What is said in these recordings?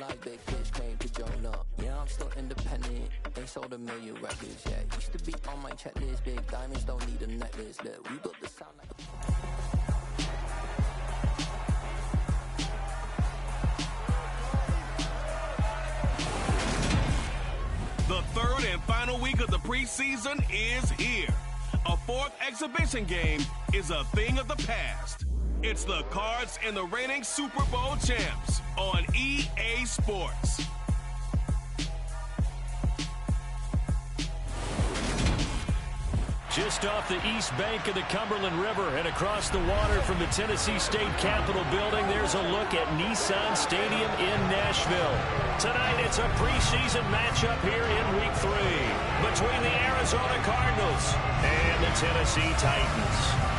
like big fish came to Jonah. Yeah, I'm still independent. They sold 1 million records. Yeah, used to be on my checklist. Big diamonds don't need a necklace. Look, we built the sound like a... The third and final week of the preseason is here. A fourth exhibition game is a thing of the past. It's the Cards and the reigning Super Bowl champs on EA Sports. Just off the east bank of the Cumberland River and across the water from the Tennessee State Capitol building, there's a look at Nissan Stadium in Nashville. Tonight, it's a preseason matchup here in Week 3 between the Arizona Cardinals and the Tennessee Titans.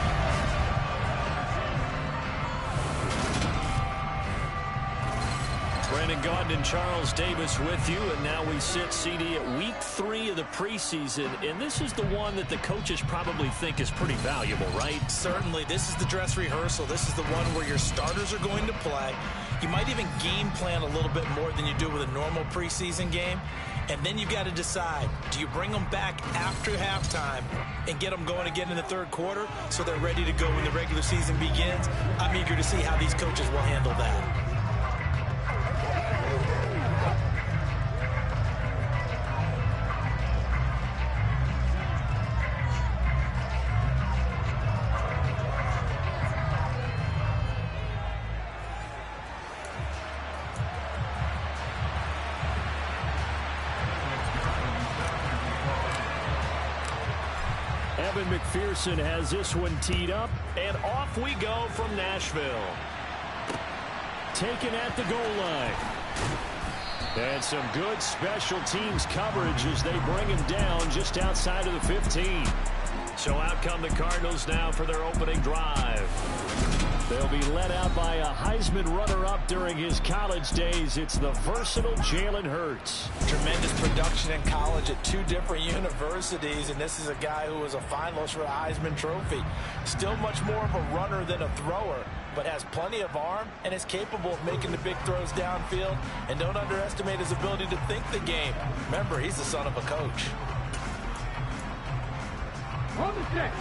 Brandon Gaudin and Charles Davis with you, and now we sit, CD, at Week 3 of the preseason, and this is the one that the coaches probably think is pretty valuable, right? Certainly. This is the dress rehearsal. This is the one where your starters are going to play. You might even game plan a little bit more than you do with a normal preseason game, and then you've got to decide, do you bring them back after halftime and get them going again in the third quarter so they're ready to go when the regular season begins? I'm eager to see how these coaches will handle that. McPherson has this one teed up, and off we go from Nashville. Taken at the goal line. And some good special teams coverage as they bring him down just outside of the 15. So out come the Cardinals now for their opening drive. They'll be led out by a Heisman runner-up during his college days. It's the versatile Jalen Hurts. Tremendous production in college at 2 different universities, and this is a guy who was a finalist for the Heisman Trophy. Still much more of a runner than a thrower, but has plenty of arm and is capable of making the big throws downfield. And don't underestimate his ability to think the game. Remember, he's the son of a coach. On the stick.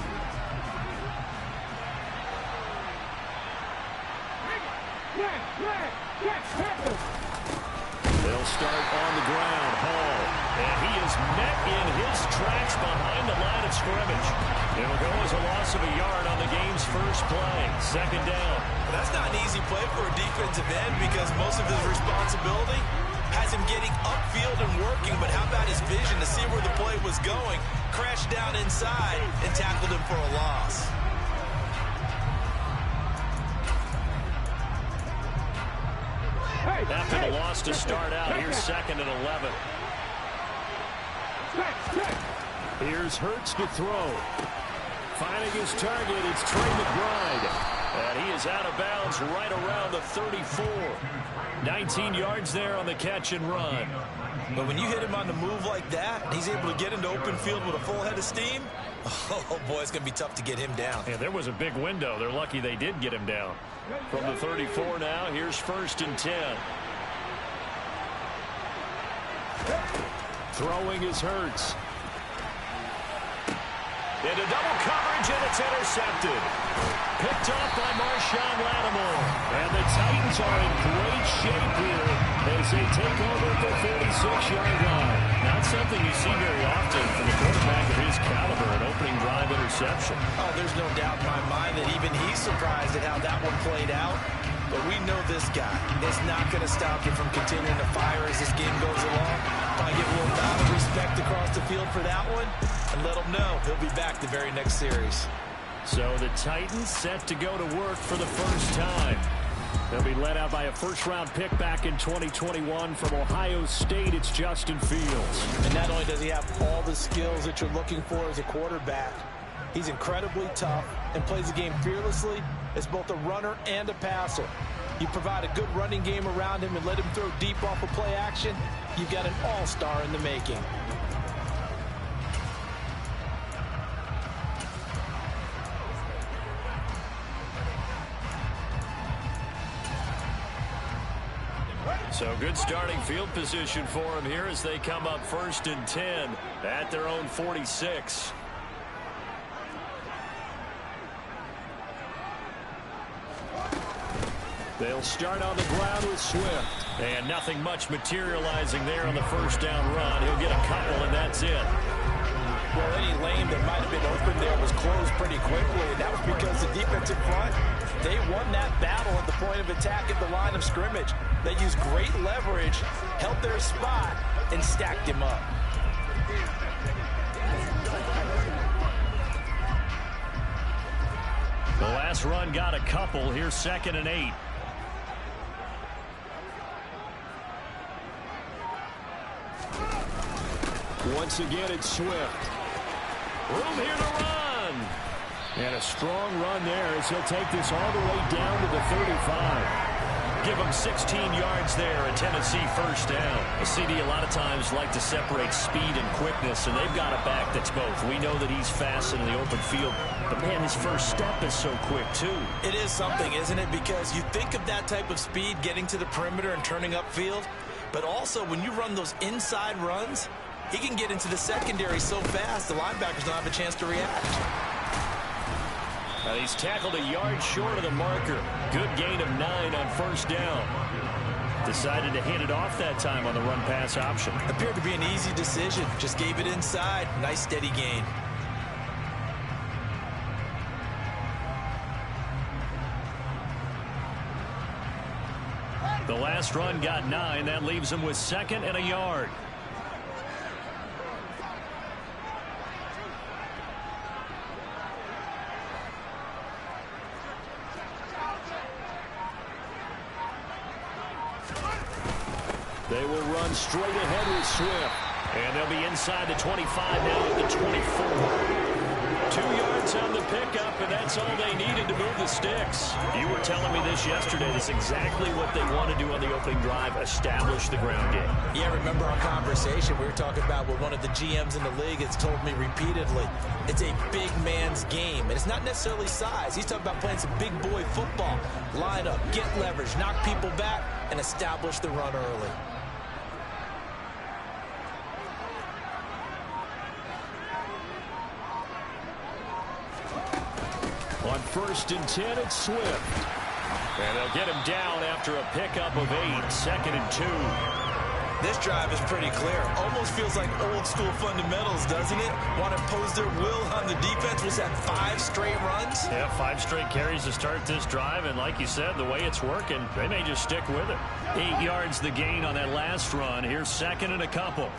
They'll start on the ground. Hall. And he is met in his tracks behind the line of scrimmage. It'll go as a loss of a yard on the game's first play. Second down. That's not an easy play for a defensive end because most of his responsibility has him getting upfield and working, but how about his vision to see where the play was going? Crashed down inside and tackled him for a loss. After the loss to start out, here's 2nd and 11. Here's Hurts to throw. Finding his target, it's Trey McBride. And he is out of bounds right around the 34. 19 yards there on the catch and run. But when you hit him on the move like that, he's able to get into open field with a full head of steam. Oh, boy, it's going to be tough to get him down. Yeah, there was a big window. They're lucky they did get him down. From the 34 now, here's 1st and 10. Throwing is Hurts. Into double coverage, and it's intercepted. Picked off by Marshawn Lattimore. And the Titans are in great shape here as they take over at the 46-yard line. Not something you see very often from a quarterback of his caliber, an opening drive interception. Oh, there's no doubt in my mind that even he's surprised at how that one played out. But we know this guy is not going to stop him from continuing to fire as this game goes along. I give a little nod of respect across the field for that one and let him know he'll be back the very next series. So the Titans set to go to work for the first time. They'll be led out by a first-round pick back in 2021 from Ohio State. It's Justin Fields. And not only does he have all the skills that you're looking for as a quarterback, he's incredibly tough and plays the game fearlessly as both a runner and a passer. You provide a good running game around him and let him throw deep off of play action, you've got an all-star in the making. So good starting field position for them here as they come up 1st and 10 at their own 46. They'll start on the ground with Swift. And nothing much materializing there on the first down run. He'll get a couple, and that's it. Well, any lane that might have been open there was closed pretty quickly, and that was because the defensive front, they won that battle at the point of attack at the line of scrimmage. They used great leverage, held their spot, and stacked him up. The last run got a couple. Here's 2nd and 8. Once again, it's Swift. Room here to run. And a strong run there as he'll take this all the way down to the 35. Give him 16 yards there, a Tennessee first down. The CD a lot of times like to separate speed and quickness, and they've got a back that's both. We know that he's fast in the open field, but man, his first step is so quick too. It is something, isn't it? Because you think of that type of speed getting to the perimeter and turning upfield, but also when you run those inside runs, he can get into the secondary so fast the linebackers don't have a chance to react. Now he's tackled a yard short of the marker. Good gain of 9 on first down. Decided to hand it off that time on the run-pass option. Appeared to be an easy decision. Just gave it inside. Nice steady gain. The last run got 9. That leaves him with 2nd and a yard. They will run straight ahead with Swift. And they'll be inside the 25 now at the 24. 2 yards on the pickup, and that's all they needed to move the sticks. You were telling me this yesterday. That's exactly what they want to do on the opening drive, establish the ground game. Yeah, remember our conversation we were talking about with one of the GMs in the league has told me repeatedly, it's a big man's game. And it's not necessarily size. He's talking about playing some big boy football. Line up, get leverage, knock people back, and establish the run early. On 1st and 10, it's Swift. And they'll get him down after a pickup of 8, 2nd and 2. This drive is pretty clear. Almost feels like old school fundamentals, doesn't it? Want to impose their will on the defense. Was that 5 straight runs? Yeah, 5 straight carries to start this drive. And like you said, the way it's working, they may just stick with it. 8 yards the gain on that last run. Here's 2nd and a couple.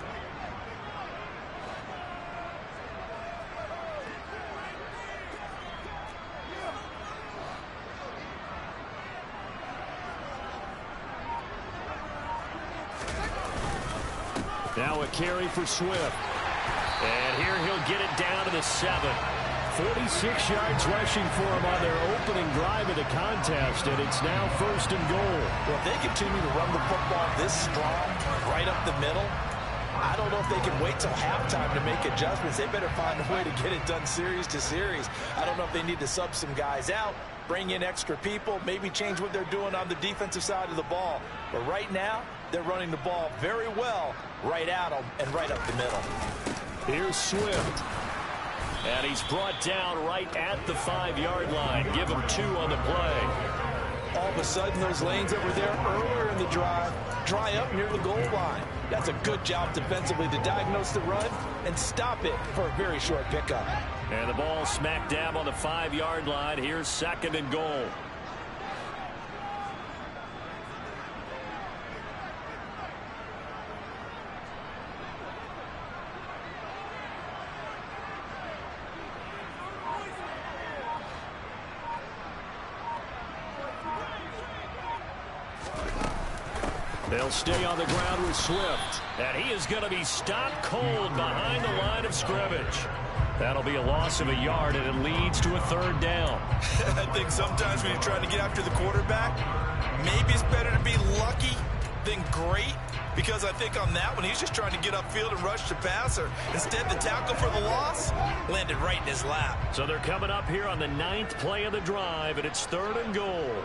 Now a carry for Swift. And here he'll get it down to the 7. 46 yards rushing for him on their opening drive of the contest, and it's now 1st and goal. Well, if they continue to run the football this strong, right up the middle, I don't know if they can wait till halftime to make adjustments. They better find a way to get it done series to series. I don't know if they need to sub some guys out, bring in extra people, maybe change what they're doing on the defensive side of the ball. But right now, they're running the ball very well right at them and right up the middle. Here's Swift. And he's brought down right at the 5-yard line. Give him 2 on the play. All of a sudden, those lanes that were there earlier in the drive dry up near the goal line. That's a good job defensively to diagnose the run and stop it for a very short pickup. And the ball smack dab on the 5-yard line. Here's 2nd and goal. They'll stay on the ground with Swift. And he is going to be stopped cold behind the line of scrimmage. That'll be a loss of a yard, and it leads to a 3rd down. I think sometimes when you're trying to get after the quarterback, maybe it's better to be lucky than great. Because I think on that one, he's just trying to get upfield and rush the passer. Instead, the tackle for the loss landed right in his lap. So they're coming up here on the 9th play of the drive, and it's 3rd and goal.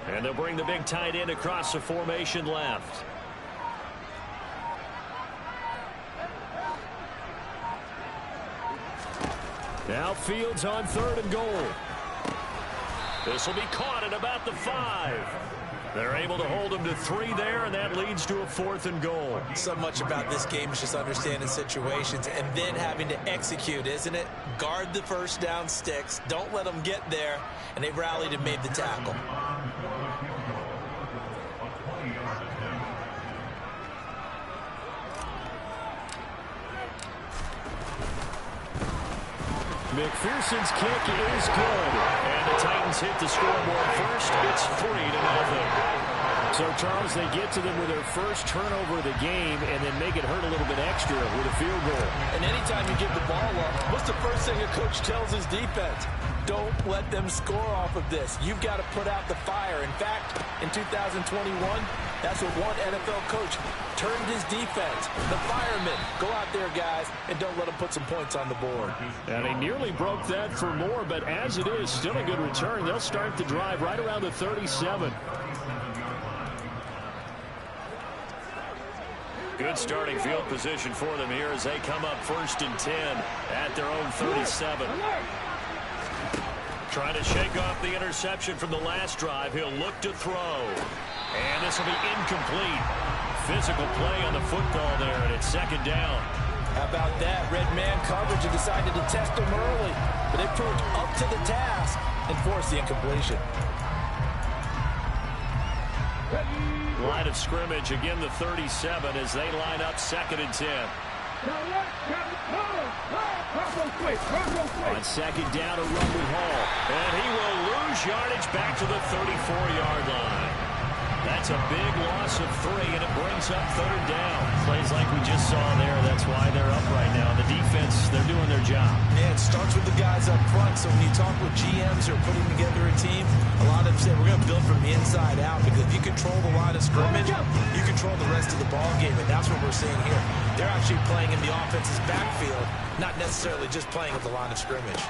And they'll bring the big tight end across the formation left. Now Fields on 3rd and goal. This will be caught at about the 5. They're able to hold him to 3 there, and that leads to a 4th and goal. So much about this game is just understanding situations and then having to execute, isn't it? Guard the first down sticks. Don't let them get there. And they rallied and made the tackle. McPherson's kick is good. And the Titans hit the scoreboard first. It's 3-0. So, Charles, they get to them with their first turnover of the game and then make it hurt a little bit extra with a field goal. And anytime you give the ball up, what's the first thing a coach tells his defense? Don't let them score off of this. You've got to put out the fire. In fact, in 2021, that's what one NFL coach turned his defense. The firemen. Go out there, guys, and don't let them put some points on the board. And he nearly broke that for more, but as it is, still a good return. They'll start the drive right around the 37. Good starting field position for them here as they come up 1st and 10 at their own 37. Trying to shake off the interception from the last drive. He'll look to throw. And this will be incomplete. Physical play on the football there, and it's 2nd down. How about that? Red man coverage and decided to test him early. But they proved up to the task and forced the incompletion. Line of scrimmage, again the 37 as they line up 2nd and 10. On 2nd down, a run with Hall. And he will lose yardage back to the 34-yard line. That's a big loss of 3, and it brings up 3rd down. Plays like we just saw there. That's why they're up right now. The defense, they're doing their job. Yeah, it starts with the guys up front. So when you talk with GMs who are putting together a team, a lot of them say we're going to build from the inside out, because if you control the line of scrimmage, you control the rest of the ball game, and that's what we're seeing here. They're actually playing in the offense's backfield, not necessarily just playing at the line of scrimmage.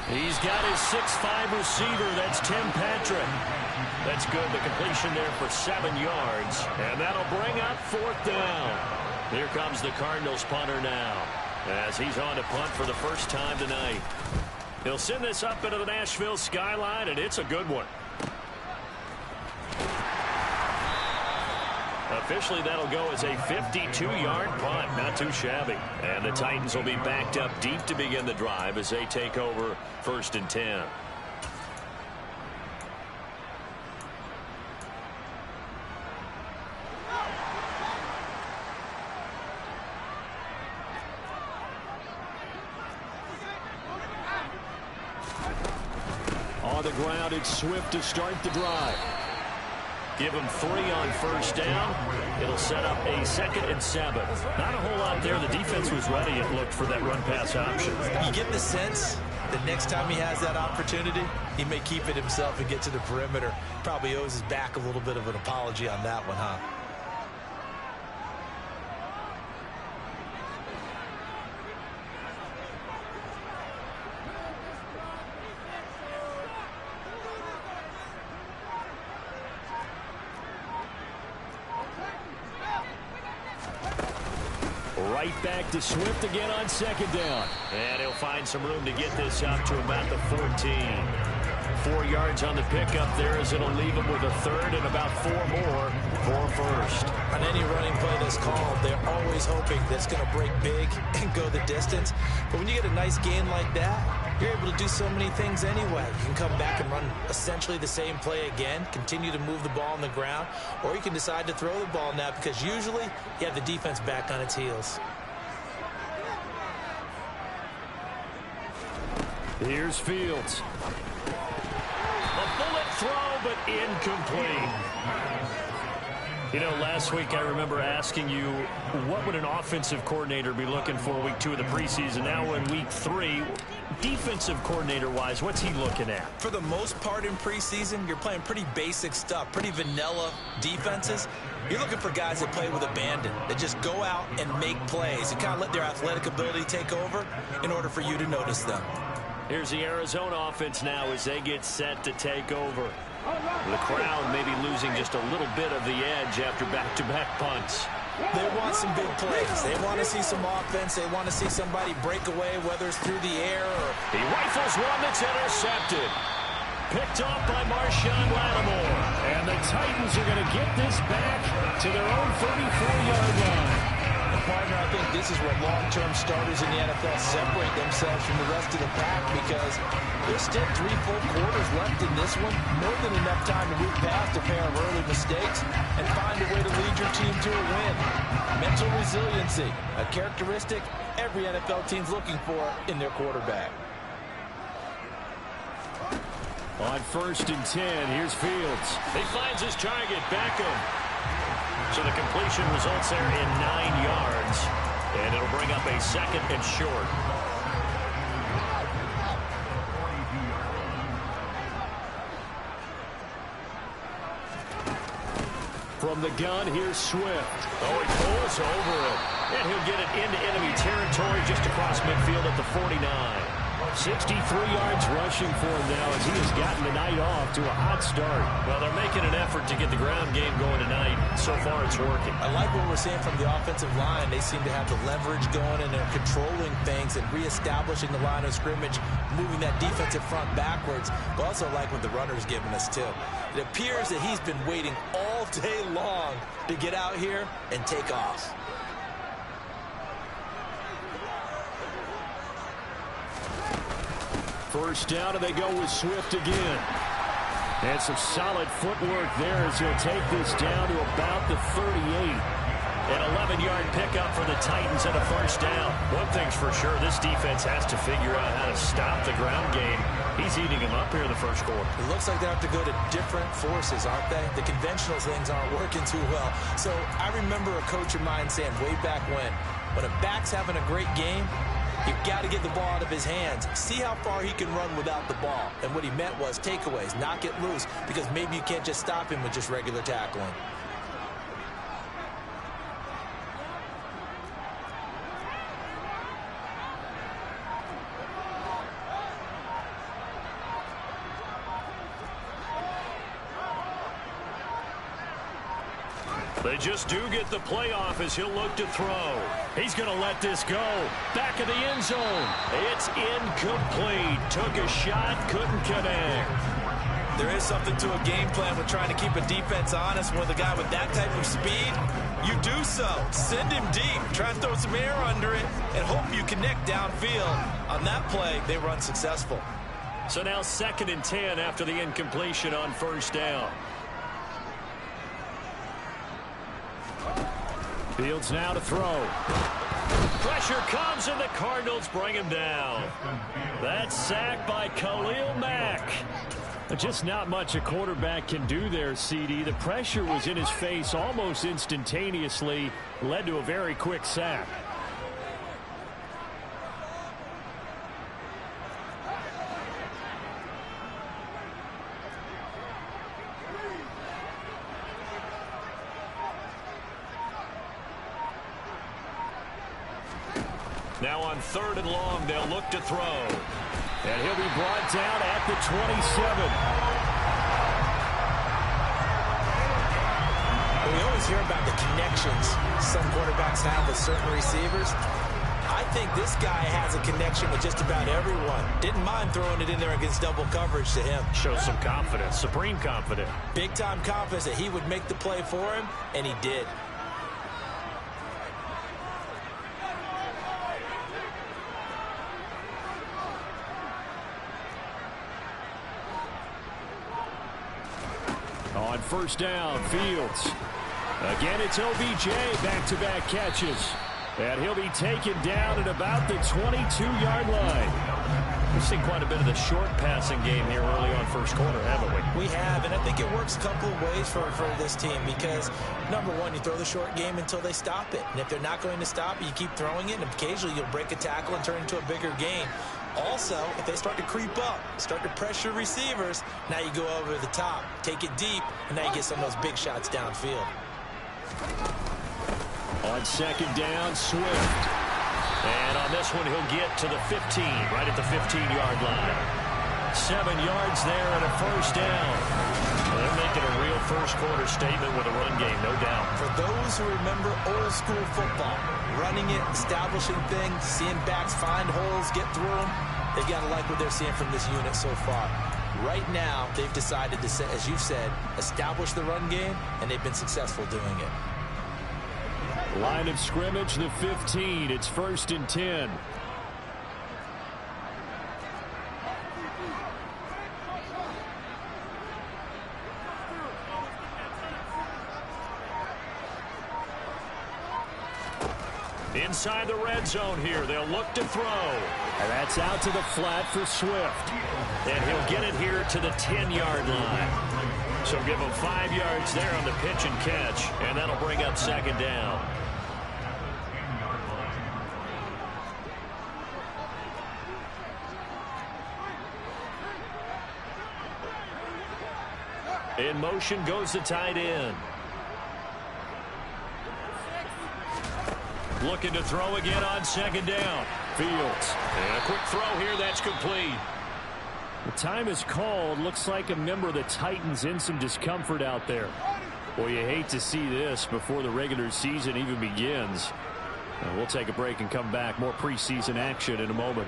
He's got his 6'5 receiver. That's Tim Patrick. That's good. The completion there for 7 yards. And that'll bring up 4th down. Here comes the Cardinals punter now, as he's on to punt for the first time tonight. He'll send this up into the Nashville skyline, and it's a good one. Officially, that'll go as a 52-yard punt. Not too shabby. And the Titans will be backed up deep to begin the drive as they take over 1st and 10. On the ground, it's Swift to start the drive. Give him 3 on 1st down. It'll set up a 2nd and 7. Not a whole lot there. The defense was ready, it looked, for that run-pass option. You get the sense that next time he has that opportunity, he may keep it himself and get to the perimeter. Probably owes his back a little bit of an apology on that one, huh? Right back to Swift again on 2nd down. And he'll find some room to get this up to about the 14. 4 yards on the pickup there, as it'll leave him with a 3rd and about 4 more for 1st. On any running play that's called, they're always hoping that's going to break big and go the distance. But when you get a nice gain like that, you're able to do so many things anyway. You can come back and run essentially the same play again, continue to move the ball on the ground, or you can decide to throw the ball now, because usually you have the defense back on its heels. Here's Fields. A bullet throw, but incomplete. You know, last week I remember asking you, what would an offensive coordinator be looking for week 2 of the preseason? Now we're in week 3. Defensive coordinator-wise, what's he looking at? For the most part in preseason, you're playing pretty basic stuff, pretty vanilla defenses. You're looking for guys that play with abandon, that just go out and make plays and kind of let their athletic ability take over in order for you to notice them. Here's the Arizona offense now as they get set to take over. The crowd maybe losing just a little bit of the edge after back-to-back punts. They want some big plays. They want to see some offense. They want to see somebody break away, whether it's through the air or... He rifles one that's intercepted. Picked off by Marshawn Lattimore. And the Titans are going to get this back to their own 34-yard line. And partner, I think this is where long-term starters in the NFL separate themselves from the rest of the pack, because there's still 3 full quarters left in this one. More than enough time to move past a pair of early mistakes and find a way to lead your team to a win. Mental resiliency, a characteristic every NFL team's looking for in their quarterback. On 1st and 10, here's Fields. He finds his target, Beckham. So the completion results there in 9 yards. And it'll bring up a 2nd and short. From the gun, here's Swift. Oh, he pulls over it. And he'll get it into enemy territory just across midfield at the 49. 63 yards rushing for him now as he has gotten the night off to a hot start. Well, they're making an effort to get the ground game going tonight. So far, it's working. I like what we're seeing from the offensive line. They seem to have the leverage going, and they're controlling things and reestablishing the line of scrimmage, moving that defensive front backwards. But also like what the runner's giving us, too. It appears that he's been waiting all day long to get out here and take off. First down, and they go with Swift again. And some solid footwork there as he'll take this down to about the 38. An 11-yard pickup for the Titans and a first down. One thing's for sure, this defense has to figure out how to stop the ground game. He's eating them up here in the first quarter. It looks like they have to go to different forces, aren't they? The conventional things aren't working too well. So I remember a coach of mine saying way back when a back's having a great game, you've got to get the ball out of his hands. See how far he can run without the ball. And what he meant was takeaways, knock it loose, because maybe you can't just stop him with just regular tackling. They just do get the playoff as he'll look to throw. He's going to let this go. Back of the end zone. It's incomplete. Took a shot, couldn't connect. There is something to a game plan with trying to keep a defense honest. With a guy with that type of speed, you do so. Send him deep. Try and throw some air under it and hope you connect downfield. On that play, they were unsuccessful. So now 2nd and 10 after the incompletion on first down. Fields now to throw. Pressure comes, and the Cardinals bring him down. That's sacked by Khalil Mack. Just not much a quarterback can do there, CD. The pressure was in his face almost instantaneously, led to a very quick sack. Now on 3rd and long, they'll look to throw. And he'll be brought down at the 27. We always hear about the connections some quarterbacks have with certain receivers. I think this guy has a connection with just about everyone. Didn't mind throwing it in there against double coverage to him. Shows some confidence, supreme confidence. Big-time confidence that he would make the play for him, and he did. On first down, Fields. Again, it's OBJ, back-to-back catches. And he'll be taken down at about the 22-yard line. We've seen quite a bit of the short passing game here early on first quarter, haven't we? We have, and I think it works a couple of ways for this team because, number one, you throw the short game until they stop it. And if they're not going to stop it, you keep throwing it, and occasionally you'll break a tackle and turn it into a bigger gain. Also, if they start to creep up, start to pressure receivers, now you go over the top, take it deep, and now you get some of those big shots downfield. On second down, Swift. And on this one, he'll get to the 15, right at the 15-yard line. 7 yards there and a first down. first quarter statement with a run game, no doubt. For those who remember old school football, running it, establishing things, seeing backs find holes, get through them, they've got to like what they're seeing from this unit so far. Right now, they've decided to, as you've said, establish the run game, and they've been successful doing it. Line of scrimmage, the 15. It's 1st and 10. Inside the red zone here. They'll look to throw. And that's out to the flat for Swift. And he'll get it here to the 10-yard line. So give him 5 yards there on the pitch and catch. And that'll bring up 2nd down. In motion goes the tight end. Looking to throw again on 2nd down. Fields. And a quick throw here. That's complete. The time is called. Looks like a member of the Titans in some discomfort out there. Well, you hate to see this before the regular season even begins. We'll take a break and come back. More preseason action in a moment.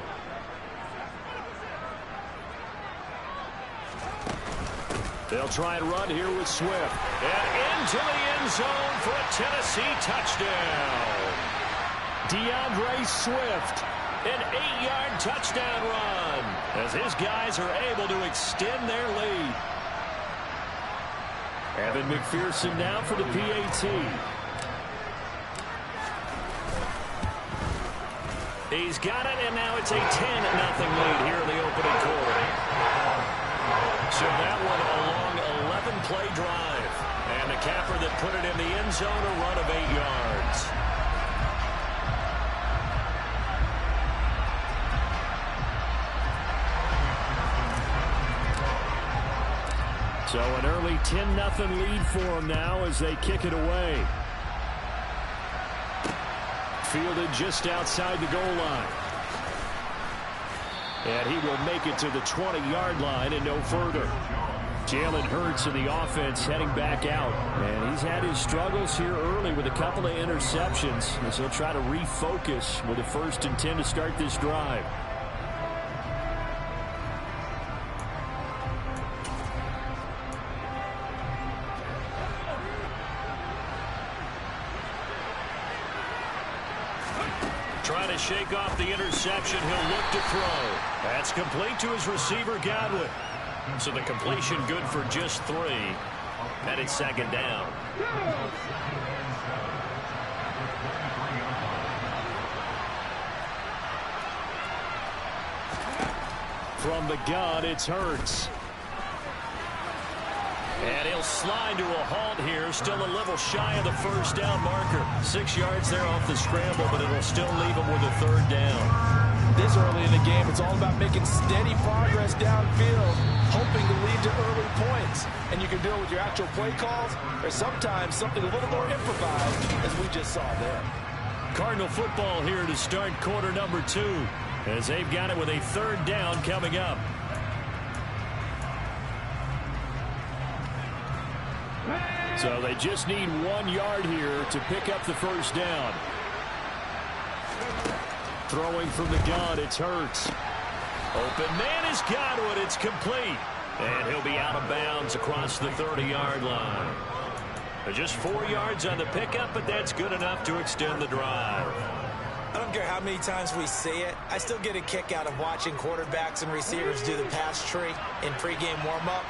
They'll try and run here with Swift. And into the end zone for a Tennessee touchdown. DeAndre Swift, an 8-yard touchdown run as his guys are able to extend their lead. Evan McPherson now for the PAT. He's got it, and now it's a 10-0 lead here in the opening quarter. So that one a long 11-play drive. And the capper that put it in the end zone, a run of 8 yards. So an early 10-0 lead for them now as they kick it away. Fielded just outside the goal line. And he will make it to the 20-yard line and no further. Jalen Hurts in the offense heading back out. And he's had his struggles here early with a couple of interceptions as he'll try to refocus with a 1st and 10 to start this drive. Trying to shake off the interception. He'll look to throw. That's complete to his receiver, Godwin. So the completion good for just 3. And it's 2nd down. From the gun, it's Hurts. And he'll slide to a halt here. Still a little shy of the 1st down marker. 6 yards there off the scramble, but it'll still leave him with a 3rd down. This early in the game, it's all about making steady progress downfield, hoping to lead to early points. And you can do it with your actual play calls, or sometimes something a little more improvised, as we just saw there. Cardinal football here to start quarter number 2, as they've got it with a 3rd down coming up. So they just need 1 yard here to pick up the 1st down. Throwing from the gun, it's Hurts. Open man is Godwin. It's complete. And he'll be out of bounds across the 30-yard line. Just 4 yards on the pickup, but that's good enough to extend the drive. I don't care how many times we see it. I still get a kick out of watching quarterbacks and receivers do the pass tree in pregame warm-up.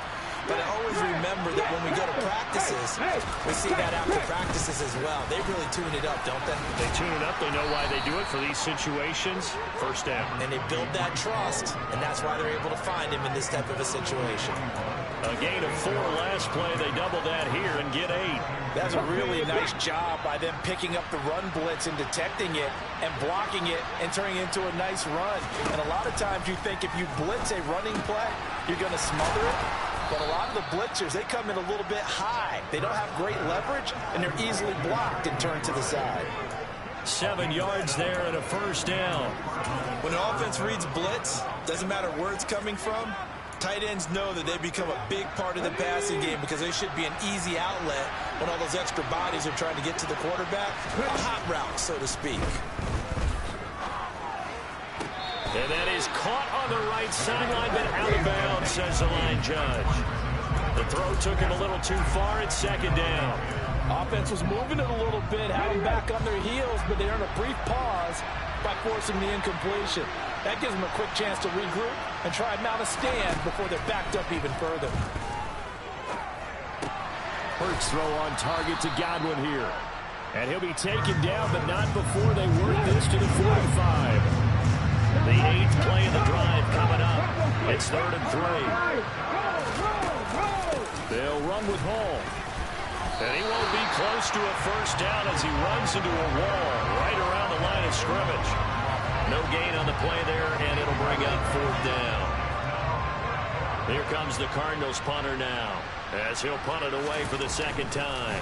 But I always remember that when we go to practices, we see that after practices as well. They really tune it up, don't they? They tune it up. They know why they do it for these situations. 1st down. And they build that trust, and that's why they're able to find him in this type of a situation. A gain of 4 last play. They double that here and get 8. That's a really nice job by them picking up the run blitz and detecting it and blocking it and turning it into a nice run. And a lot of times you think if you blitz a running play, you're going to smother it. But a lot of the blitzers, they come in a little bit high. They don't have great leverage, and they're easily blocked and turned to the side. 7 yards there and a 1st down. When an offense reads blitz, doesn't matter where it's coming from, Tight ends know that they become a big part of the passing game because they should be an easy outlet when all those extra bodies are trying to get to the quarterback. A hot route, so to speak. And that is caught on the right sideline, but out of bounds, says the line judge. The throw took him a little too far. It's second down. Offense was moving it a little bit, had them back on their heels, but they earned a brief pause by forcing the incompletion. That gives them a quick chance to regroup and try and mount a stand before they're backed up even further. Hurts throw on target to Godwin here. And he'll be taken down, but not before they work this to the 45. The 8th play of the drive coming up. It's 3rd and 3. They'll run with Hall. And he won't be close to a first down as he runs into a wall right around the line of scrimmage. No gain on the play there, and it'll bring up 4th down. Here comes the Cardinals punter now, as he'll punt it away for the second time.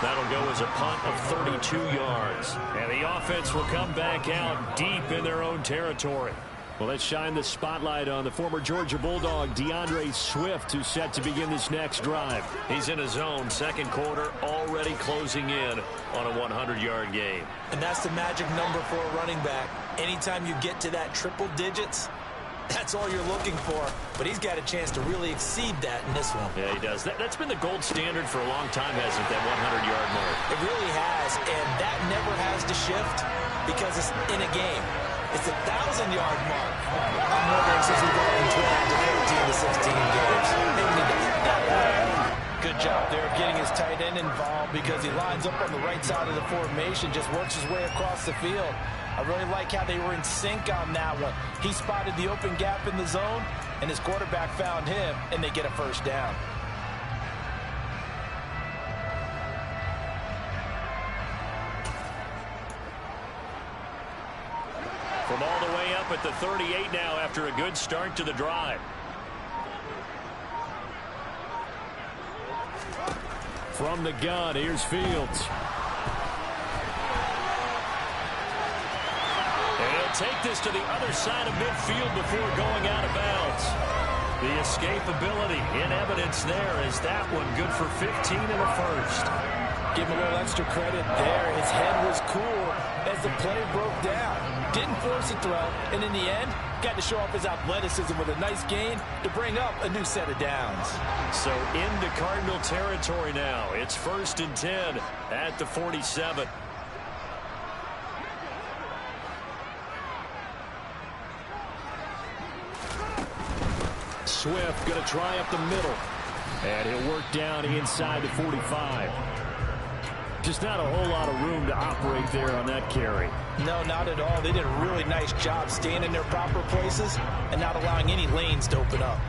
That'll go as a punt of 32 yards. And the offense will come back out deep in their own territory. Well, let's shine the spotlight on the former Georgia Bulldog, DeAndre Swift, who's set to begin this next drive. He's in his own second quarter, already closing in on a 100-yard game. And that's the magic number for a running back. Anytime you get to that triple digits, that's all you're looking for. But he's got a chance to really exceed that in this one. Yeah, he does. That's been the gold standard for a long time, hasn't it, that 100-yard mark? It really has, and that never has to shift because it's in a game. It's a 1,000-yard mark. I'm wondering since we've gone from 12 to 13 to 16 games. Maybe he does it that way. Good job there of getting his tight end involved because he lines up on the right side of the formation, just works his way across the field. I really like how they were in sync on that one. He spotted the open gap in the zone, and his quarterback found him, and they get a first down. From all the way up at the 38 now after a good start to the drive. From the gun, here's Fields. And he'll take this to the other side of midfield before going out of bounds. The escapability in evidence there is that one good for 15 in the first. Give him a little extra credit there. His head was cool as the play broke down. Didn't force a throw, and in the end, got to show off his athleticism with a nice gain to bring up a new set of downs. So into Cardinal territory now. It's 1st and 10 at the 47. Swift going to try up the middle. And he'll work down inside the 45. Just not a whole lot of room to operate there on that carry. No, not at all. They did a really nice job staying in their proper places and not allowing any lanes to open up.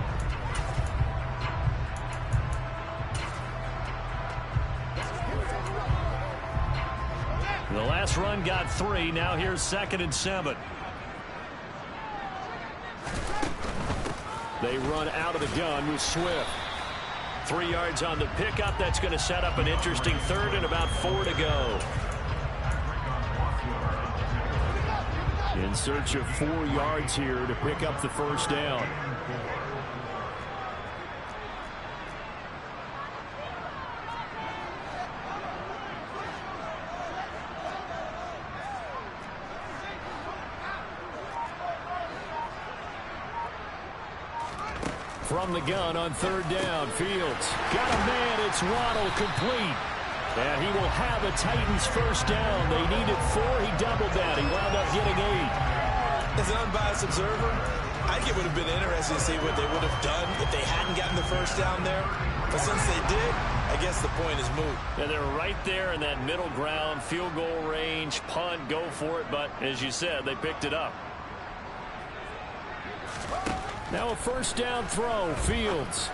The last run got 3. Now here's 2nd and 7. They run out of the gun with Swift. 3 yards on the pickup. That's going to set up an interesting 3rd and about 4 to go. In search of 4 yards here to pick up the first down. From the gun on 3rd down, Fields got a man. It's Waddle, complete. And he will have the Titans first down. They needed 4. He doubled that. He wound up getting 8. As an unbiased observer, I think it would have been interesting to see what they would have done if they hadn't gotten the first down there. But since they did, I guess the point is moot. And they're right there in that middle ground, field goal range, punt, go for it. But as you said, they picked it up. Now a first down throw, Fields.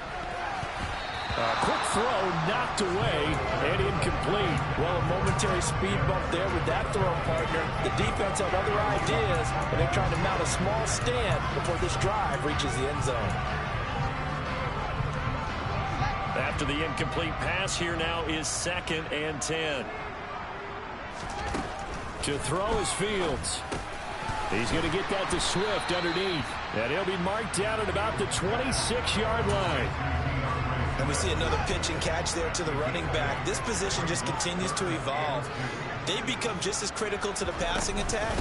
A quick throw knocked away and incomplete. Well, a momentary speed bump there with that throw, partner. The defense had other ideas, and they're trying to mount a small stand before this drive reaches the end zone. After the incomplete pass, here now is 2nd and 10. To throw is Fields. He's going to get that to Swift underneath. And he'll be marked down at about the 26-yard line. And we see another pitch and catch there to the running back. This position just continues to evolve. They become just as critical to the passing attack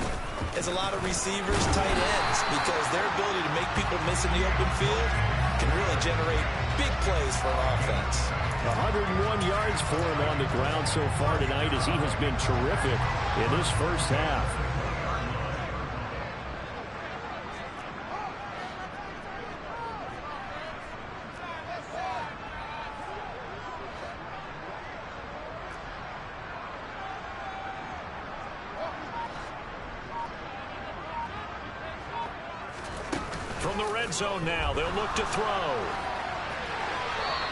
as a lot of receivers, tight ends, because their ability to make people miss in the open field can really generate big plays for an offense. 101 yards for him on the ground so far tonight as he has been terrific in this first half. From the red zone now, they'll look to throw.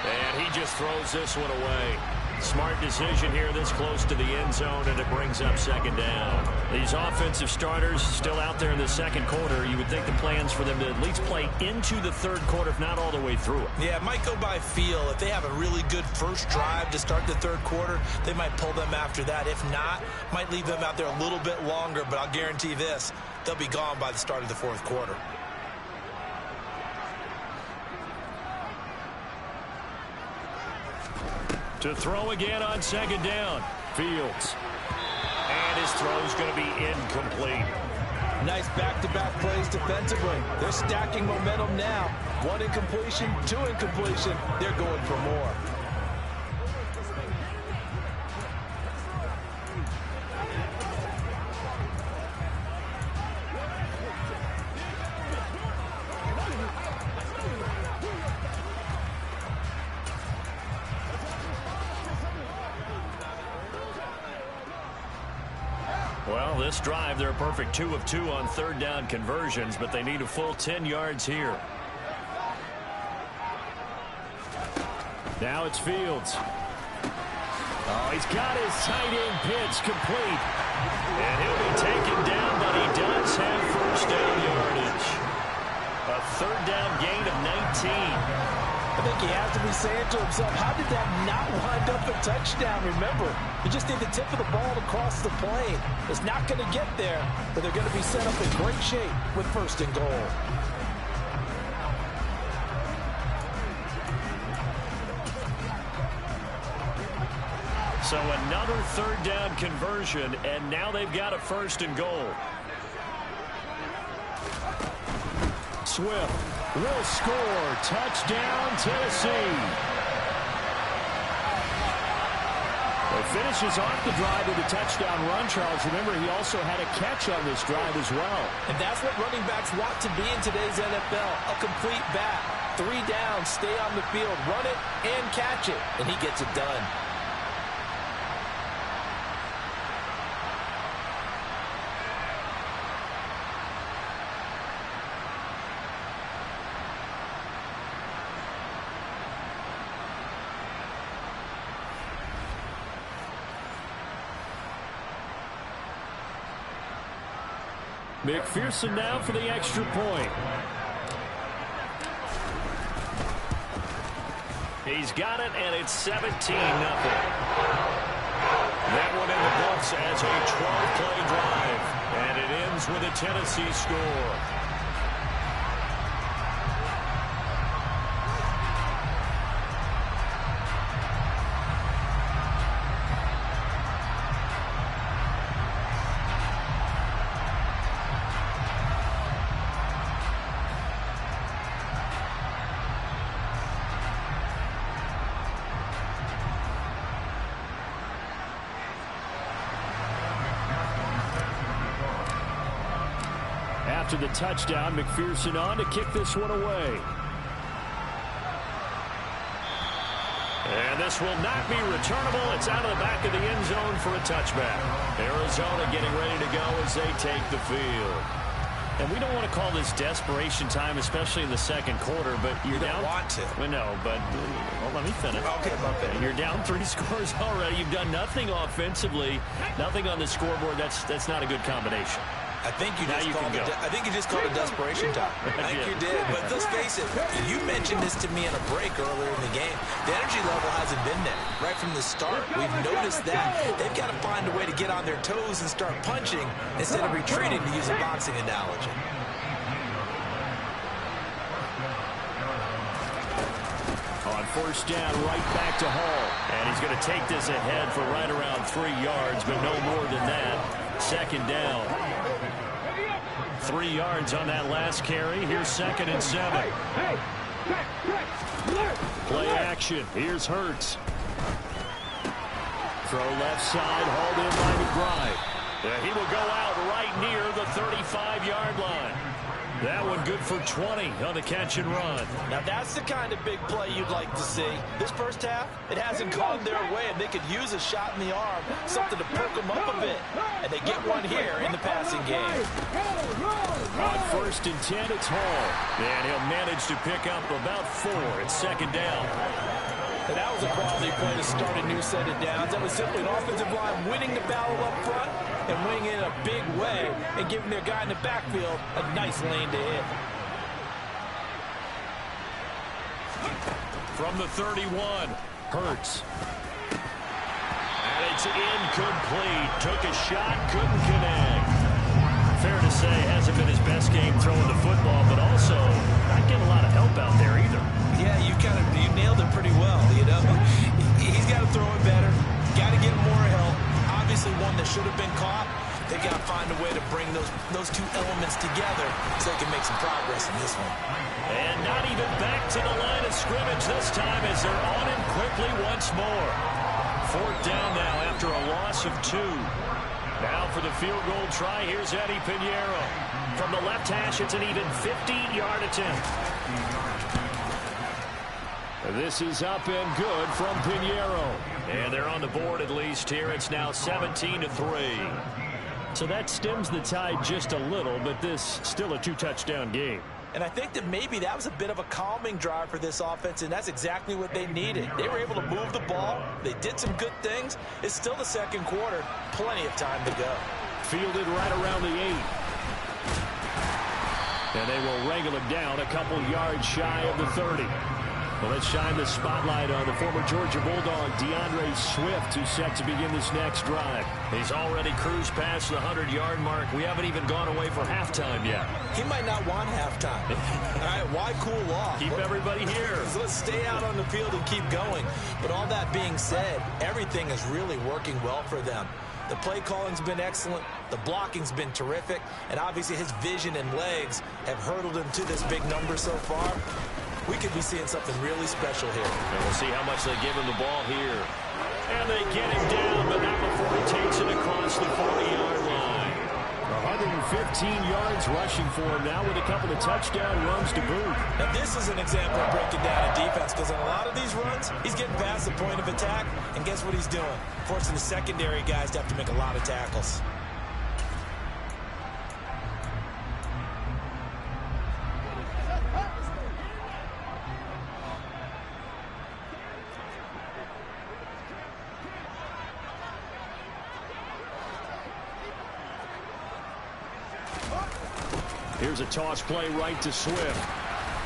And he just throws this one away. Smart decision here this close to the end zone, and it brings up second down. These offensive starters still out there in the second quarter. You would think the plans for them to at least play into the third quarter, if not all the way through it. Yeah, it might go by feel. If they have a really good first drive to start the third quarter, they might pull them after that. If not, might leave them out there a little bit longer, but I'll guarantee this, they'll be gone by the start of the fourth quarter. To throw again on second down. Fields. And his throw's going to be incomplete. Nice back-to-back plays defensively. They're stacking momentum now. One incompletion, two incompletion. They're going for more. Well, this drive, they're a perfect 2 of 2 on third down conversions, but they need a full 10 yards here. Now it's Fields. Oh, he's got his tight end pitch complete. And he'll be taken down, but he does have first down yardage. A third down gain of 19. I think he has to be saying to himself, how did that not wind up a touchdown? Remember, he just need the tip of the ball to cross the plane. It's not going to get there, but they're going to be set up in great shape with first and goal. So another third down conversion, and now they've got a first and goal. Swift will score. Touchdown, Tennessee. It finishes off the drive with a touchdown run, Charles. Remember, he also had a catch on this drive as well. And that's what running backs want to be in today's NFL. A complete bat. 3 downs, stay on the field, run it, and catch it. And he gets it done. McPherson now for the extra point. He's got it, and it's 17-0. That one in the books as a 12-play drive, and it ends with a Tennessee score. After the touchdown, McPherson on to kick this one away. And this will not be returnable. It's out of the back of the end zone for a touchback. Arizona getting ready to go as they take the field. And we don't want to call this desperation time, especially in the second quarter, but you're down. You don't want to. Well, no, but well, let me finish. Okay, You're down 3 scores already. You've done nothing offensively, nothing on the scoreboard. That's not a good combination. I think you just called a desperation time. I think you did. But let's face it, you mentioned this to me in a break earlier in the game. The energy level hasn't been there right from the start. We've noticed that. They've got to find a way to get on their toes and start punching instead of retreating, to use a boxing analogy. On first down, right back to Hall. And he's going to take this ahead for right around 3 yards, but no more than that. Second down. 3 yards on that last carry. Here's 2nd and 7. Play action. Here's Hurts. Throw left side, hauled in by McBride. He will go out right near the 35-yard line. That one good for 20 on the catch and run. Now that's the kind of big play you'd like to see. This first half, it hasn't gone their way, and they could use a shot in the arm, something to perk them up a bit. And they get one here in the passing game. On first and 10, it's Hall. And he'll manage to pick up about 4. It's 2nd down. And that was a quality play to start a new set of downs. That was simply an offensive line winning the battle up front and winning it in a big way and giving their guy in the backfield a nice lane to hit. From the 31, Hurts. And it's incomplete. Took a shot, couldn't connect. Fair to say, hasn't been his best game throwing the football, but also not getting a lot of help out there either. Yeah, you nailed it pretty well, you know. He's got to throw it better. Got to get more help. Obviously one that should have been caught. They got to find a way to bring those two elements together so they can make some progress in this one. And not even back to the line of scrimmage this time as they're on him quickly once more. 4th down now after a loss of 2. Now for the field goal try, here's Eddie Pinheiro. From the left hash, it's an even 15-yard attempt. This is up and good from Pinheiro. And they're on the board at least here. It's now 17-3. So that stems the tide just a little, but this still a 2-touchdown game. And I think that maybe that was a bit of a calming drive for this offense, and that's exactly what they needed. They were able to move the ball. They did some good things. It's still the 2nd quarter. Plenty of time to go. Fielded right around the 8. And they will wrangle him down a couple yards shy of the 30. Well, let's shine the spotlight on the former Georgia Bulldog, DeAndre Swift, who's set to begin this next drive. He's already cruised past the 100-yard mark. We haven't even gone away for halftime yet. He might not want halftime. All right, why cool off? Keep everybody here. Let's stay out on the field and keep going. But all that being said, everything is really working well for them. The play calling's been excellent. The blocking's been terrific. And obviously his vision and legs have hurdled him to this big number so far. We could be seeing something really special here. And we'll see how much they give him the ball here. And they get him down, but not before he takes it across the 40-yard line. 115 yards rushing for him now with a couple of touchdown runs to boot. Now this is an example of breaking down a defense, because on a lot of these runs, he's getting past the point of attack, and guess what he's doing? Forcing the secondary guys to have to make a lot of tackles. Here's a toss play right to Swift.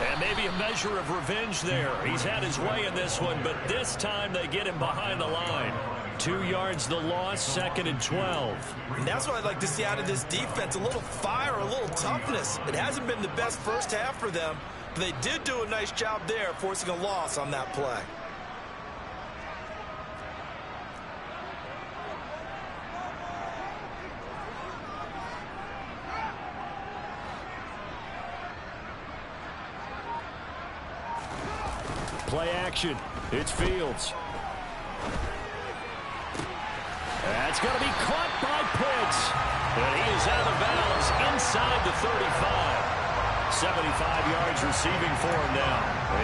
And maybe a measure of revenge there. He's had his way in this one, but this time they get him behind the line. 2 yards the loss, 2nd and 12. And that's what I'd like to see out of this defense. A little fire, a little toughness. It hasn't been the best first half for them, but they did do a nice job there forcing a loss on that play. Play action. It's Fields. That's going to be caught by Pitts. And he is out of bounds inside the 35. 75 yards receiving for him now.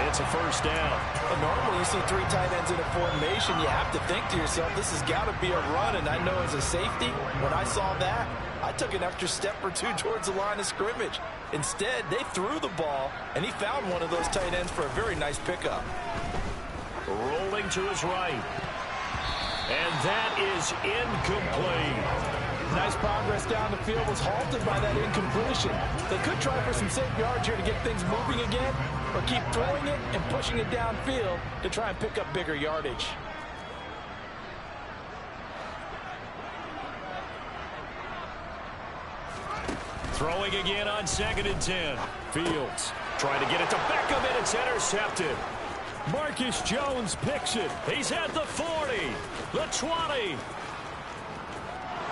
It's a first down. Well, normally you see 3 tight ends in a formation. You have to think to yourself, this has got to be a run. And I know as a safety, when I saw that, I took an extra step or 2 towards the line of scrimmage. Instead, they threw the ball, and he found one of those tight ends for a very nice pickup. Rolling to his right. And that is incomplete. Nice progress down the field was halted by that incompletion. They could try for some safe yards here to get things moving again, or keep throwing it and pushing it downfield to try and pick up bigger yardage. Throwing again on 2nd and 10. Fields trying to get it to Beckham, and it's intercepted. Marcus Jones picks it. He's at the 40, the 20.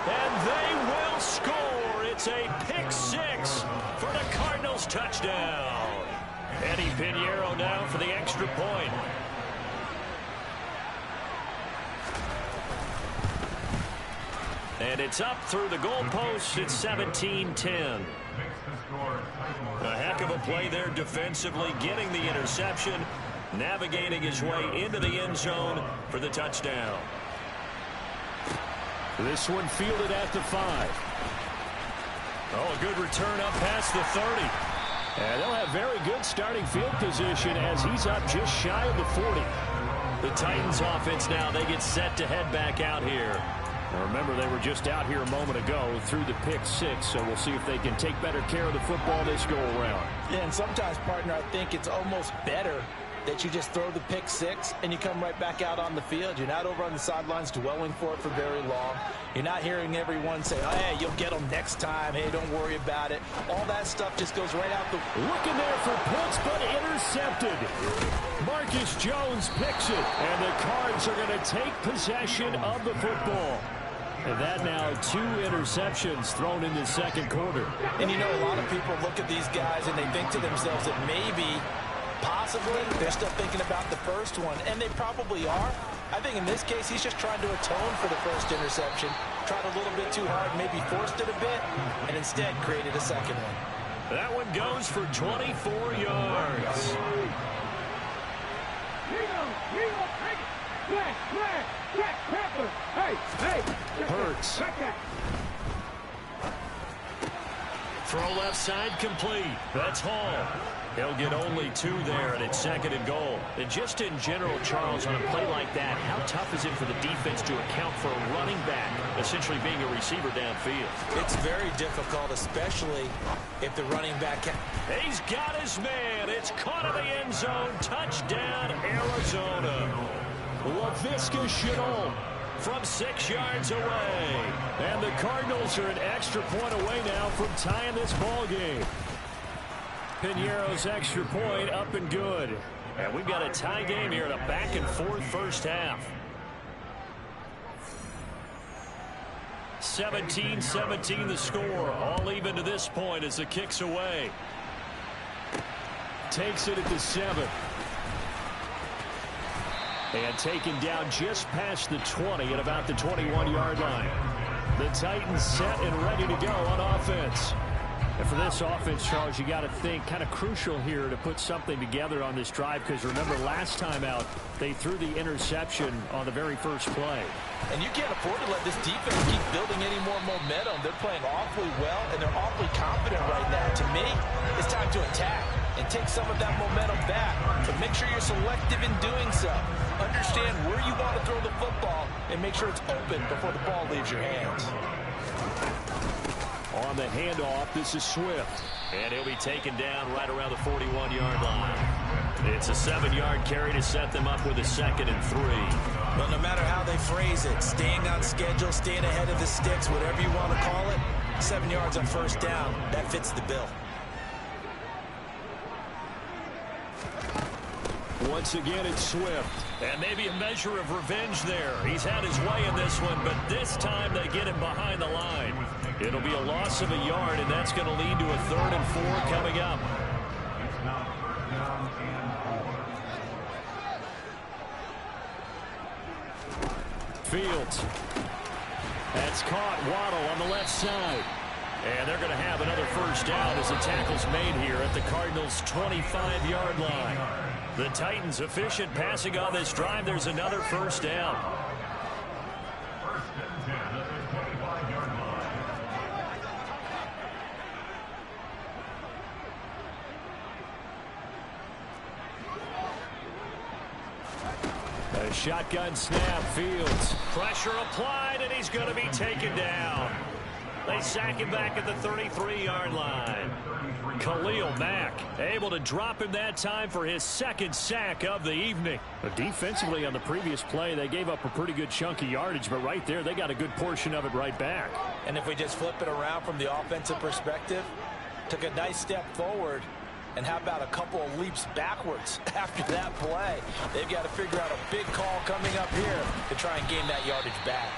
And they will score. It's a pick 6 for the Cardinals touchdown. Eddie Pinheiro now for the extra point. And it's up through the goalpost. It's 17-10. A heck of a play there defensively, getting the interception, navigating his way into the end zone for the touchdown. This one fielded at the 5. Oh, a good return up past the 30. And they'll have very good starting field position as he's up just shy of the 40. The Titans offense now, they get set to head back out here. Now remember, they were just out here a moment ago through the pick 6, so we'll see if they can take better care of the football this go around. Yeah, and sometimes, partner, I think it's almost better that you just throw the pick 6 and you come right back out on the field. You're not over on the sidelines dwelling for it for very long. You're not hearing everyone say, oh, hey, you'll get them next time. Hey, don't worry about it. All that stuff just goes right out the... Looking there for Pitts, but intercepted. Marcus Jones picks it, and the Cards are going to take possession of the football. And that now 2 interceptions thrown in the second quarter. And you know, a lot of people look at these guys and they think to themselves that maybe, possibly, they're still thinking about the first one. And they probably are. I think in this case, he's just trying to atone for the first interception. Tried a little bit too hard, maybe forced it a bit, and instead created a second one. That one goes for 24 yards. Hurts. Throw left side complete. That's Hall. He'll get only 2 there, and it's 2nd and goal. And just in general, Charles, on a play like that, how tough is it for the defense to account for a running back essentially being a receiver downfield? It's very difficult, especially if the running back can... He's got his man. It's caught in the end zone. Touchdown, Arizona. Laviska Shenault from 6 yards away. And the Cardinals are an extra point away now from tying this ball game. Pinheiro's extra point up and good. And we've got a tie game here in a back-and-forth first half. 17-17 the score. All even to this point as the kick's away. Takes it at the 7. And taken down just past the 20 at about the 21-yard line. The Titans set and ready to go on offense. And for this offense, Charles, you got to think kind of crucial here to put something together on this drive, because remember last time out they threw the interception on the very first play. And you can't afford to let this defense keep building any more momentum. They're playing awfully well, and they're awfully confident right now. To me, it's time to attack and take some of that momentum back. But make sure you're selective in doing so. Understand where you want to throw the football and make sure it's open before the ball leaves your hands. On the handoff, this is Swift. And he'll be taken down right around the 41-yard line. It's a 7-yard carry to set them up with a 2nd and 3. Well, no matter how they phrase it, staying on schedule, staying ahead of the sticks, whatever you want to call it, 7 yards on first down, that fits the bill. Once again, it's Swift. And maybe a measure of revenge there. He's had his way in this one, but this time they get him behind the line. It'll be a loss of a yard, and that's going to lead to a 3rd and 4 coming up. Fields. That's caught. Waddle on the left side. And they're going to have another first down as the tackle's made here at the Cardinals' 25-yard line. The Titans efficient passing on this drive. There's another first down. A shotgun snap. Fields. Pressure applied, and he's going to be taken down. They sack him back at the 33-yard line. Khalil Mack able to drop him that time for his second sack of the evening. But defensively on the previous play, they gave up a pretty good chunk of yardage, but right there, they got a good portion of it right back. And if we just flip it around from the offensive perspective, took a nice step forward, and how about a couple of leaps backwards after that play? They've got to figure out a big call coming up here to try and gain that yardage back.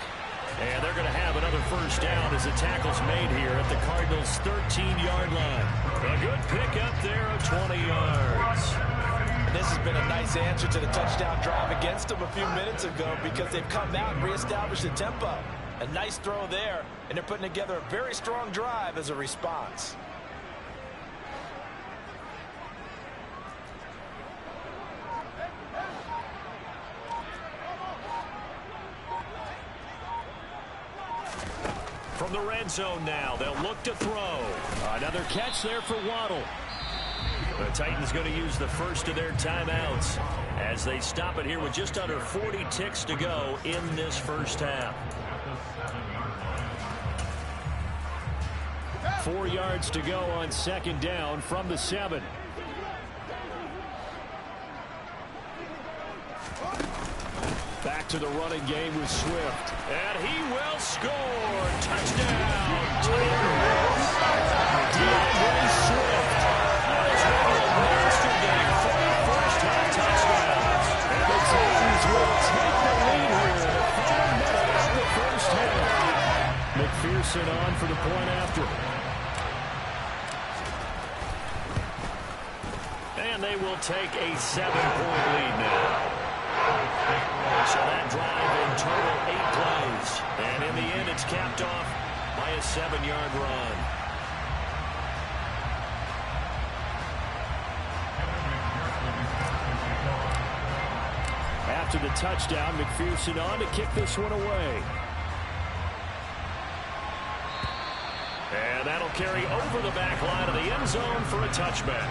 And they're going to have another first down as the tackle's made here at the Cardinals' 13-yard line. A good pickup there of 20 yards. And this has been a nice answer to the touchdown drive against them a few minutes ago because they've come out and reestablished the tempo. A nice throw there, and they're putting together a very strong drive as a response. From the red zone now, they'll look to throw. Another catch there for Waddle. The Titans going to use the first of their timeouts as they stop it here with just under 40 ticks to go in this first half. 4 yards to go on second down from the 7. Back to the running game with Swift. And he will score. Touchdown. DeAndre Swift has won a monster game for the first half touchdowns. And the Titans will take the lead here in the final minute of the first half. McPherson on for the point after. And they will take a 7-point lead now. So that drive in total 8 plays. And in the end, it's capped off by a 7-yard run. After the touchdown, McPherson on to kick this one away. And that'll carry over the back line of the end zone for a touchback.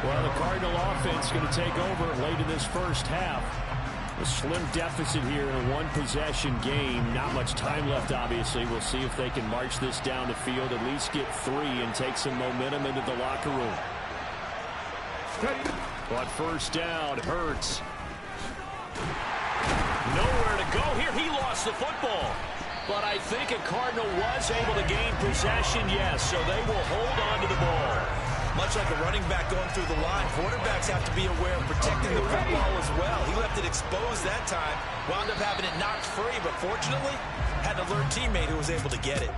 Well, the Cardinal offense going to take over late in this first half. A slim deficit here in a one-possession game. Not much time left, obviously. We'll see if they can march this down the field, at least get 3, and take some momentum into the locker room. But first down, Hurts. Nowhere to go here. He lost the football. But I think a Cardinal was able to gain possession, yes, so they will hold on to the ball. Much like a running back going through the line, quarterbacks have to be aware of protecting the football as well. He left it exposed that time, wound up having it knocked free, but fortunately, had an alert teammate who was able to get it.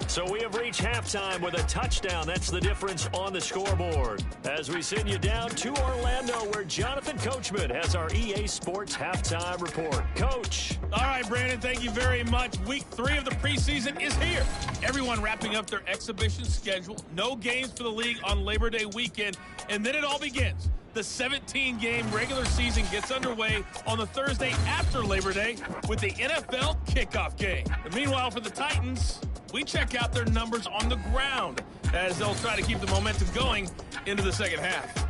So we have reached halftime with a touchdown. That's the difference on the scoreboard. As we send you down to Orlando, where Jonathan Coachman has our EA Sports Halftime Report. Coach. All right, Brandon, thank you very much. Week 3 of the preseason is here. Everyone wrapping up their exhibition schedule. No games for the league on Labor Day weekend. And then it all begins. The 17-game regular season gets underway on the Thursday after Labor Day with the NFL kickoff game. And meanwhile, for the Titans, we check out their numbers on the ground as they'll try to keep the momentum going into the second half.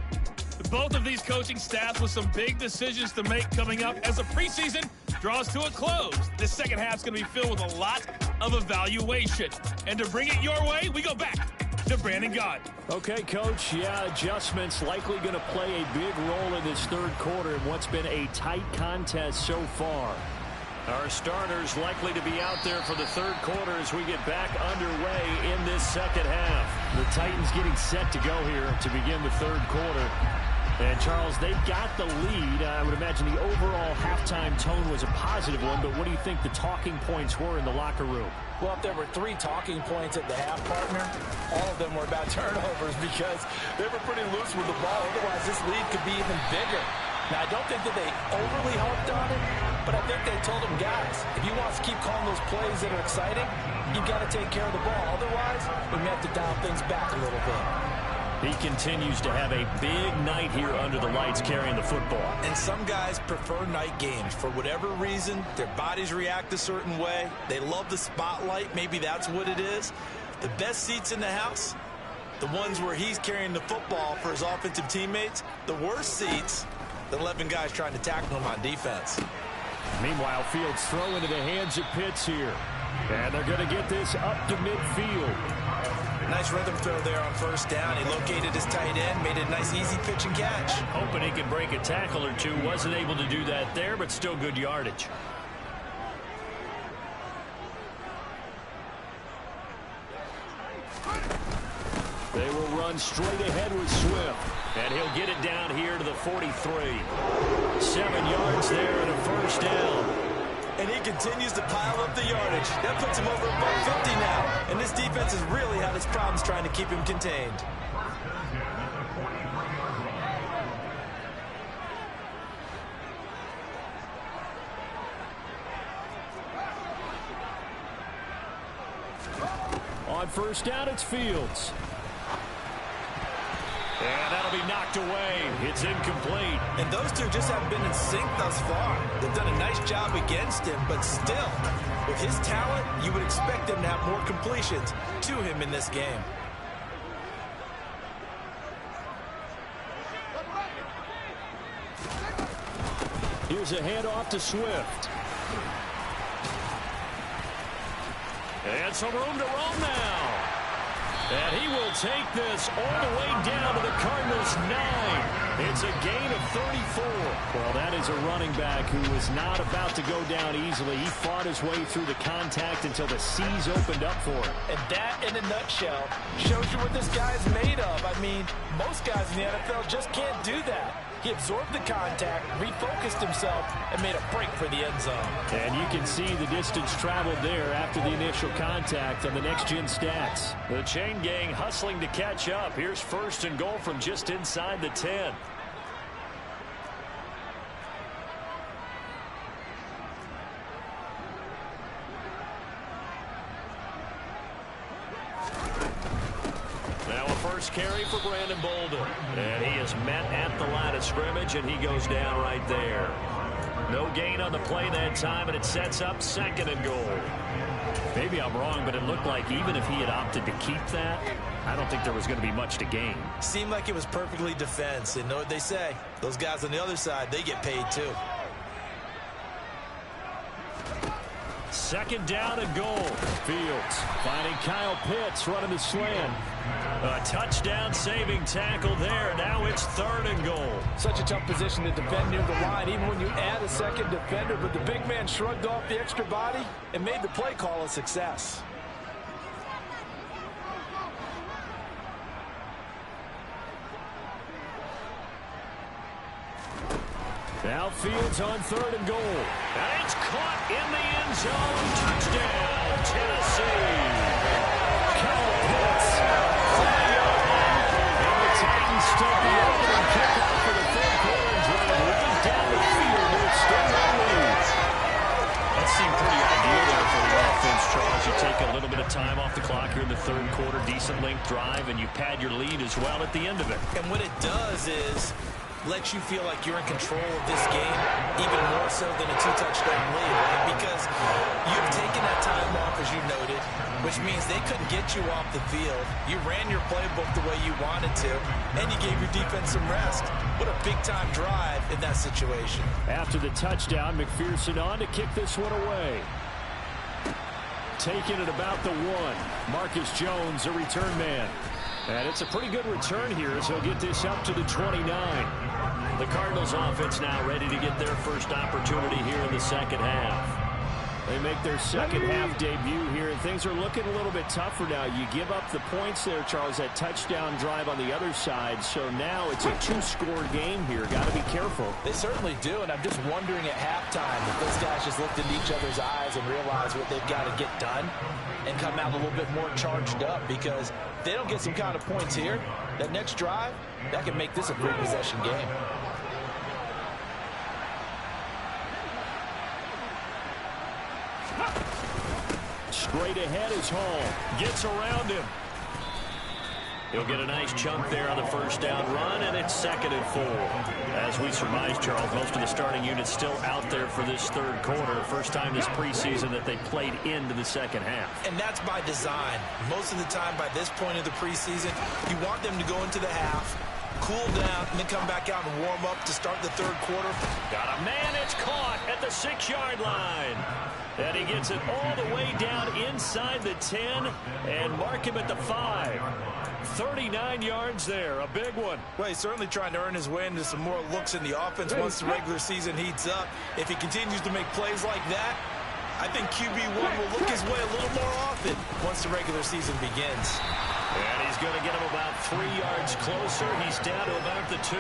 Both of these coaching staffs with some big decisions to make coming up as the preseason draws to a close. This second half is going to be filled with a lot of evaluation. And to bring it your way, we go back to Brandon Gaudin. Okay, Coach. Yeah, adjustments likely going to play a big role in this third quarter in what's been a tight contest so far. Our starters likely to be out there for the third quarter as we get back underway in this second half. The Titans getting set to go here to begin the third quarter. And, Charles, they've got the lead. I would imagine the overall halftime tone was a positive one, but what do you think the talking points were in the locker room? Well, if there were 3 talking points at the half, partner, all of them were about turnovers because they were pretty loose with the ball. Otherwise, this lead could be even bigger. Now, I don't think that they overly harped on it, but I think they told them, guys, if you want to keep calling those plays that are exciting, you've got to take care of the ball. Otherwise, we may have to dial things back a little bit. He continues to have a big night here under the lights carrying the football. And some guys prefer night games. For whatever reason, their bodies react a certain way. They love the spotlight. Maybe that's what it is. The best seats in the house, the ones where he's carrying the football for his offensive teammates. The worst seats, the 11 guys trying to tackle him on defense. Meanwhile, Fields throw into the hands of Pitts here. And they're going to get this up to midfield. Nice rhythm throw there on first down. He located his tight end, made it a nice easy pitch and catch. Hoping he could break a tackle or two. Wasn't able to do that there, but still good yardage. They will run straight ahead with Swift. And he'll get it down here to the 43. 7 yards there and a first down. And he continues to pile up the yardage. That puts him over about 50 now. And this defense has really had its problems trying to keep him contained. On first down, it's Fields. And that'll be knocked away. It's incomplete. And those two just haven't been in sync thus far. They've done a nice job against him, but still, with his talent, you would expect him to have more completions to him in this game. Here's a handoff to Swift. And some room to roam now. And he will take this all the way down to the Cardinals' 9. It's a gain of 34. Well, that is a running back who was not about to go down easily. He fought his way through the contact until the C's opened up for him. And that, in a nutshell, shows you what this guy's made of. I mean, most guys in the NFL just can't do that. He absorbed the contact, refocused himself, and made a break for the end zone. And you can see the distance traveled there after the initial contact on the next-gen stats. The chain gang hustling to catch up. Here's first and goal from just inside the 10. First carry for Brandon Bolden. And he is met at the line of scrimmage, and he goes down right there. No gain on the play that time, and it sets up second and goal. Maybe I'm wrong, but it looked like even if he had opted to keep that, I don't think there was going to be much to gain. Seemed like it was perfectly defense. And know what they say? Those guys on the other side, they get paid too. Second down and goal. Fields finding Kyle Pitts running the slant. A touchdown saving tackle there. Now it's third and goal. Such a tough position to defend near the line, even when you add a second defender. But the big man shrugged off the extra body and made the play call a success. Now Fields on third and goal. And it's caught in the end zone. Touchdown, Tennessee. Kyle Pitts. And the Titans start the opening kickoff for the third quarter and drive right down the field to extend their lead. That seemed pretty ideal there for the offense, Charles. You take a little bit of time off the clock here in the third quarter, decent length drive, and you pad your lead as well at the end of it. And what it does is let you feel like you're in control of this game, even more so than a 2-touchdown lead, right? Because you've taken that time off, as you noted, which means they couldn't get you off the field. You ran your playbook the way you wanted to, and you gave your defense some rest. What a big-time drive in that situation. After the touchdown, McPherson on to kick this one away. Taking it about the 1. Marcus Jones, a return man. And it's a pretty good return here as he'll get this up to the 29. The Cardinals offense now ready to get their first opportunity here in the second half. They make their second half debut here, and things are looking a little bit tougher now. You give up the points there, Charles, that touchdown drive on the other side. So now it's a 2-score game here. Got to be careful. They certainly do, and I'm just wondering at halftime if those guys just looked into each other's eyes and realized what they've got to get done and come out a little bit more charged up, because if they don't get some kind of points here, that next drive, that can make this a 3-possession game. Straight ahead is Hall. Gets around him. He'll get a nice chunk there on the first down run, and it's second and 4. As we surmise, Charles, most of the starting units still out there for this third quarter. First time this preseason that they played into the second half. And that's by design. Most of the time by this point of the preseason, you want them to go into the half cool down, and then come back out and warm up to start the third quarter. Got a man, it's caught at the 6-yard line. And he gets it all the way down inside the 10 and mark him at the 5. 39 yards there, a big one. Well, he's certainly trying to earn his way into some more looks in the offense once the regular season heats up. If he continues to make plays like that, I think QB1 will look his way a little more often once the regular season begins. And he's going to get him about 3 yards closer. He's down to about the 2.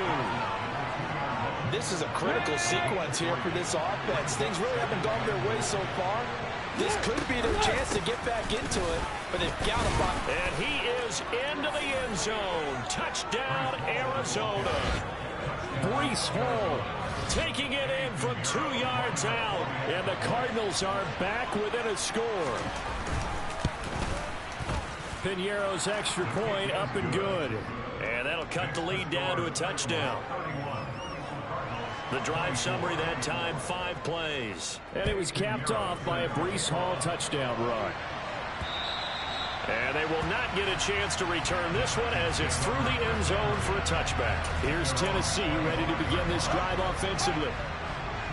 This is a critical sequence here for this offense. Things really haven't gone their way so far. This could be their chance to get back into it, but they've got to find. And he is into the end zone. Touchdown, Arizona. Breece Hall taking it in from 2 yards out, and the Cardinals are back within a score. Piñeiro's extra point up and good, and that'll cut the lead down to a touchdown. The drive summary that time, 5 plays. And it was capped off by a Breece Hall touchdown run. And they will not get a chance to return this one as it's through the end zone for a touchback. Here's Tennessee ready to begin this drive offensively.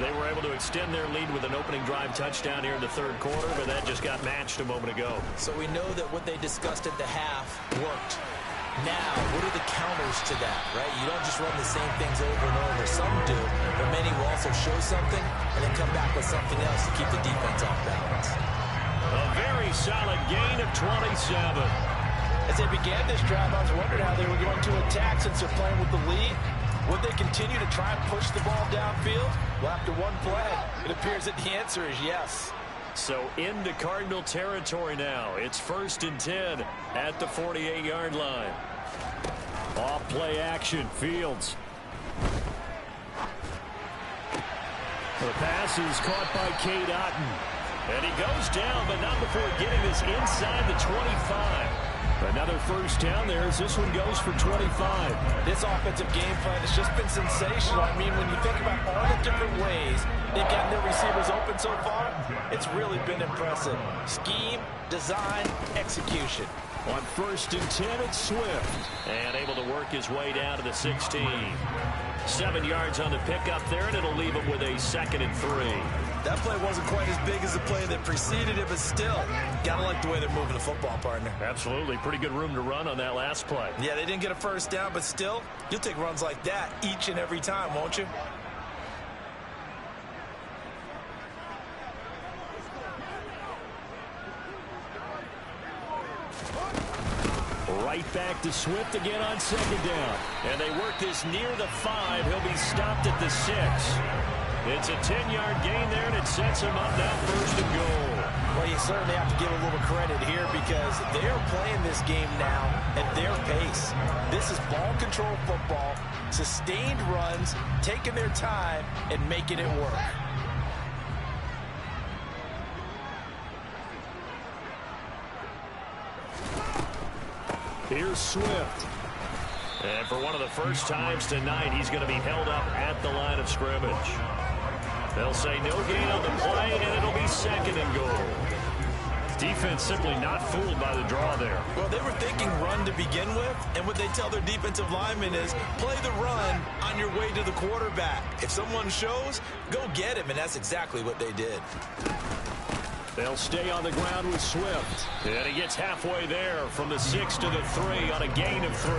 They were able to extend their lead with an opening drive touchdown here in the third quarter, but that just got matched a moment ago. So we know that what they discussed at the half worked. Now, what are the counters to that, right? You don't just run the same things over and over. Some do, but many will also show something and then come back with something else to keep the defense off balance. A very solid gain of 27. As they began this drive, I was wondering how they were going to attack since they're playing with the lead. Would they continue to try and push the ball downfield? Well, after one play, it appears that the answer is yes. So into Cardinal territory now. It's 1st and 10 at the 48-yard line. Off play action, Fields. The pass is caught by Cade Otton. And he goes down, but not before getting this inside the 25. Another first down there as this one goes for 25. This offensive game plan has just been sensational. I mean, when you think about all the different ways they've gotten their receivers open so far, it's really been impressive. Scheme, design, execution. On 1st and 10, it's Swift. And able to work his way down to the 16. 7 yards on the pickup there, and it'll leave him with a 2nd and 3. That play wasn't quite as big as the play that preceded it, but still, gotta like the way they're moving the football, partner. Absolutely. Pretty good room to run on that last play. Yeah, they didn't get a first down, but still, you'll take runs like that each and every time, won't you? Right back to Swift again on 2nd down. And they work this near the 5. He'll be stopped at the 6. It's a 10-yard gain there, and it sets him up now 1st and goal. Well, you certainly have to give a little credit here because they're playing this game now at their pace. This is ball control football, sustained runs, taking their time, and making it work. Here's Swift. And for one of the first times tonight, he's going to be held up at the line of scrimmage. They'll say no gain on the play, and it'll be 2nd and goal. Defense simply not fooled by the draw there. Well, they were thinking run to begin with, and what they tell their defensive linemen is play the run on your way to the quarterback. If someone shows, go get him, and that's exactly what they did. They'll stay on the ground with Swift. And he gets halfway there from the 6 to the 3 on a gain of 3.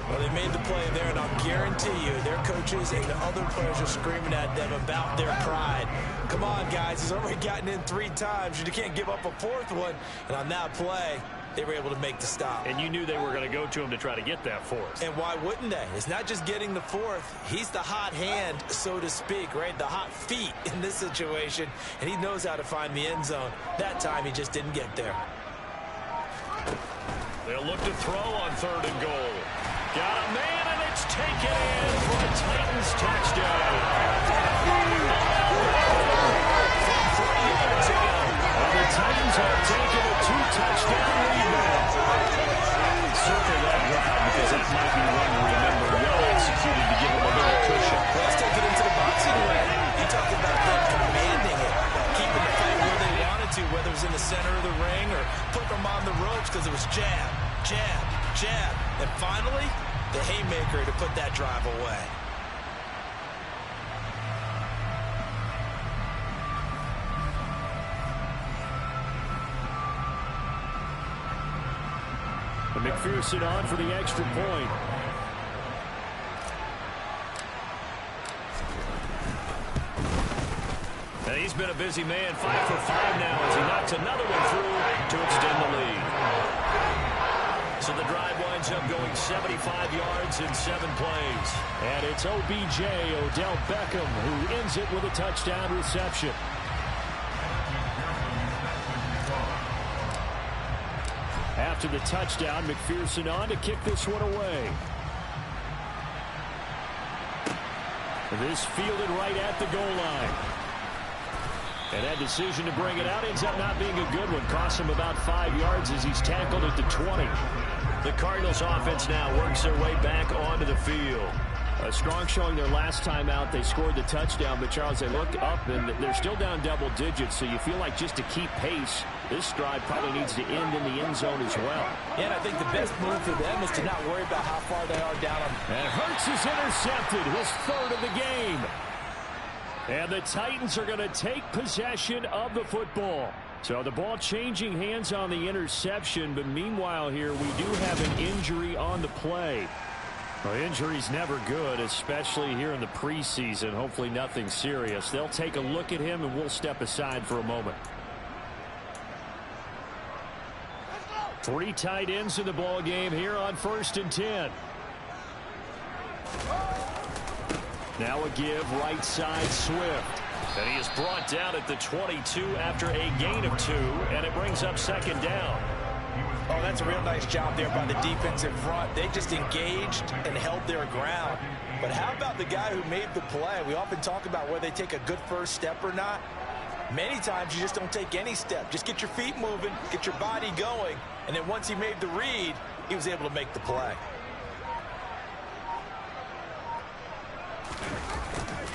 Well, they made the play there, and I'll guarantee you their coaches and the other players are screaming at them about their pride. Come on, guys. He's already gotten in 3 times. You can't give up a 4th one. And on that play, they were able to make the stop. And you knew they were going to go to him to try to get that 4th. And why wouldn't they? It's not just getting the 4th. He's the hot hand, so to speak, right? The hot feet in this situation. And he knows how to find the end zone. That time, he just didn't get there. They'll look to throw on 3rd and goal. Got a man, and it's taken in for a Titans touchdown. And the Titans have taken a 2-touchdown lead now. Circle that drive because that might be one to remember. Well executed to give them a little cushion. Well, let's take it into the boxing ring. You talked about them commanding it, keeping the fight where they wanted to, whether it was in the center of the ring or putting them on the ropes because it was jab, jab, jab. And finally, the haymaker to put that drive away. McPherson on for the extra point. And he's been a busy man, 5 for 5 now as he knocks another one through to extend the lead. So the drive winds up going 75 yards in 7 plays. And it's OBJ, Odell Beckham, who ends it with a touchdown reception. After the touchdown, McPherson on to kick this one away. This fielded right at the goal line. And that decision to bring it out ends up not being a good one. Costs him about 5 yards as he's tackled at the 20. The Cardinals offense now works their way back onto the field. A strong showing their last time out. They scored the touchdown, but Charles, they look up and they're still down double digits, so you feel like just to keep pace, this drive probably needs to end in the end zone as well. Yeah, and I think the best move for them is to not worry about how far they are down on. And Hurts is intercepted, his 3rd of the game. And the Titans are going to take possession of the football. So the ball changing hands on the interception, but meanwhile here we do have an injury on the play. Well, injury's never good, especially here in the preseason. Hopefully nothing serious. They'll take a look at him and we'll step aside for a moment. 3 tight ends in the ball game here on 1st and 10. Now a give right side Swift. And he is brought down at the 22 after a gain of 2, and it brings up 2nd down. Oh, that's a real nice job there by the defense in front. They just engaged and held their ground. But how about the guy who made the play? We often talk about whether they take a good first step or not. Many times you just don't take any step. Just get your feet moving, get your body going, and then once he made the read, he was able to make the play.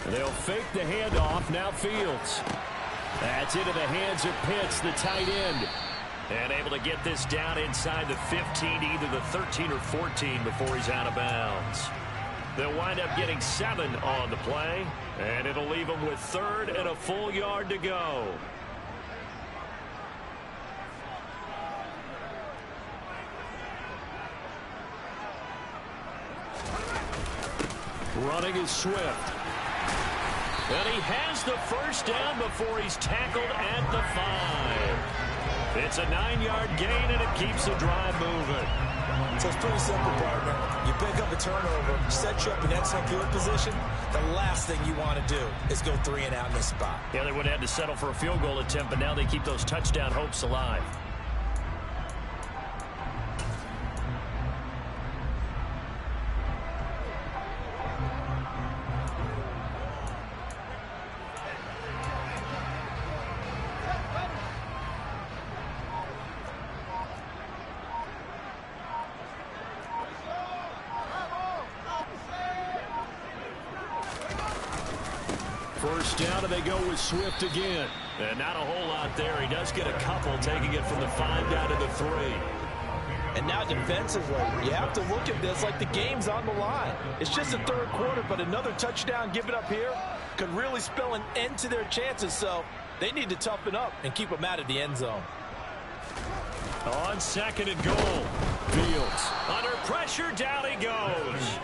They'll fake the handoff. Now Fields. That's into the hands of Pitts, the tight end. And able to get this down inside the 15, either the 13 or 14 before he's out of bounds. They'll wind up getting 7 on the play, and it'll leave them with 3rd and a full yard to go. Running is Swift. And he has the first down before he's tackled at the 5. It's a 9-yard gain, and it keeps the drive moving. So it's pretty simple, partner. You pick up a turnover, set you up in excellent field position. The last thing you want to do is go 3 and out in this spot. Yeah, they would have had to settle for a field goal attempt, but now they keep those touchdown hopes alive. First down, and they go with Swift again. And not a whole lot there. He does get a couple, taking it from the 5 down to the 3. And now defensively, you have to look at this like the game's on the line. It's just the 3rd quarter, but another touchdown given up here could really spell an end to their chances. So they need to toughen up and keep them out of the end zone. On 2nd and goal. Fields under pressure, down he goes.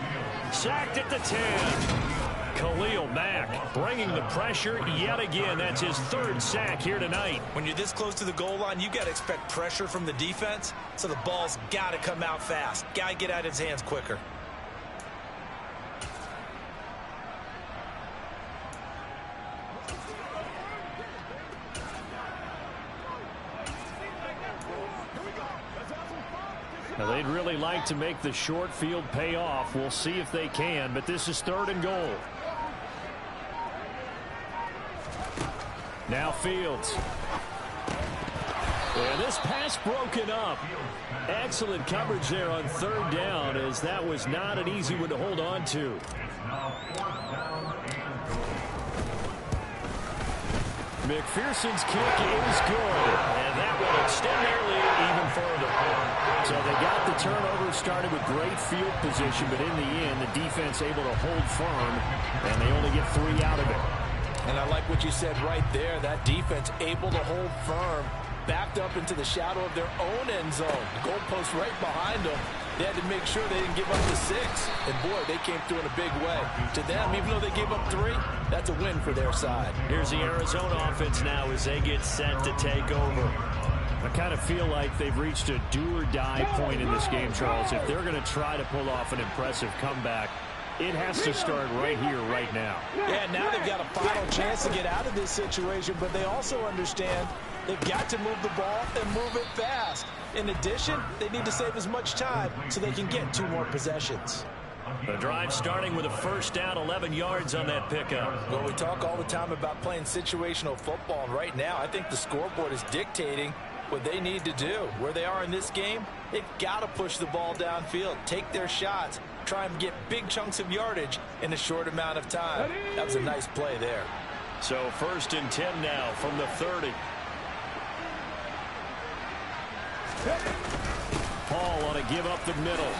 Sacked at the 10. Khalil Mack bringing the pressure yet again. That's his 3rd sack here tonight. When you're this close to the goal line, you got to expect pressure from the defense, so the ball's got to come out fast. Got to get out of his hands quicker. Now, they'd really like to make the short field pay off. We'll see if they can, but this is 3rd and goal. Now Fields. And this pass broken up. Excellent coverage there on 3rd down, as that was not an easy one to hold on to. McPherson's kick is good, and that will extend their lead even further. So they got the turnover started with great field position, but in the end, the defense able to hold firm, and they only get 3 out of it. And I like what you said right there. That defense able to hold firm, backed up into the shadow of their own end zone. The goalpost right behind them. They had to make sure they didn't give up the 6. And, boy, they came through in a big way. To them, even though they gave up 3, that's a win for their side. Here's the Arizona offense now as they get set to take over. I kind of feel like they've reached a do-or-die point in this game, Charles. If they're going to try to pull off an impressive comeback, it has to start right here, right now. Yeah, now they've got a final chance to get out of this situation, but they also understand they've got to move the ball and move it fast. In addition, they need to save as much time so they can get 2 more possessions. The drive starting with a first down, 11 yards on that pickup. Well, we talk all the time about playing situational football, and right now I think the scoreboard is dictating what they need to do. Where they are in this game, they've got to push the ball downfield, take their shots, try and get big chunks of yardage in a short amount of time. That was a nice play there. So 1st and 10 now from the 30. Paul on a give up the middle.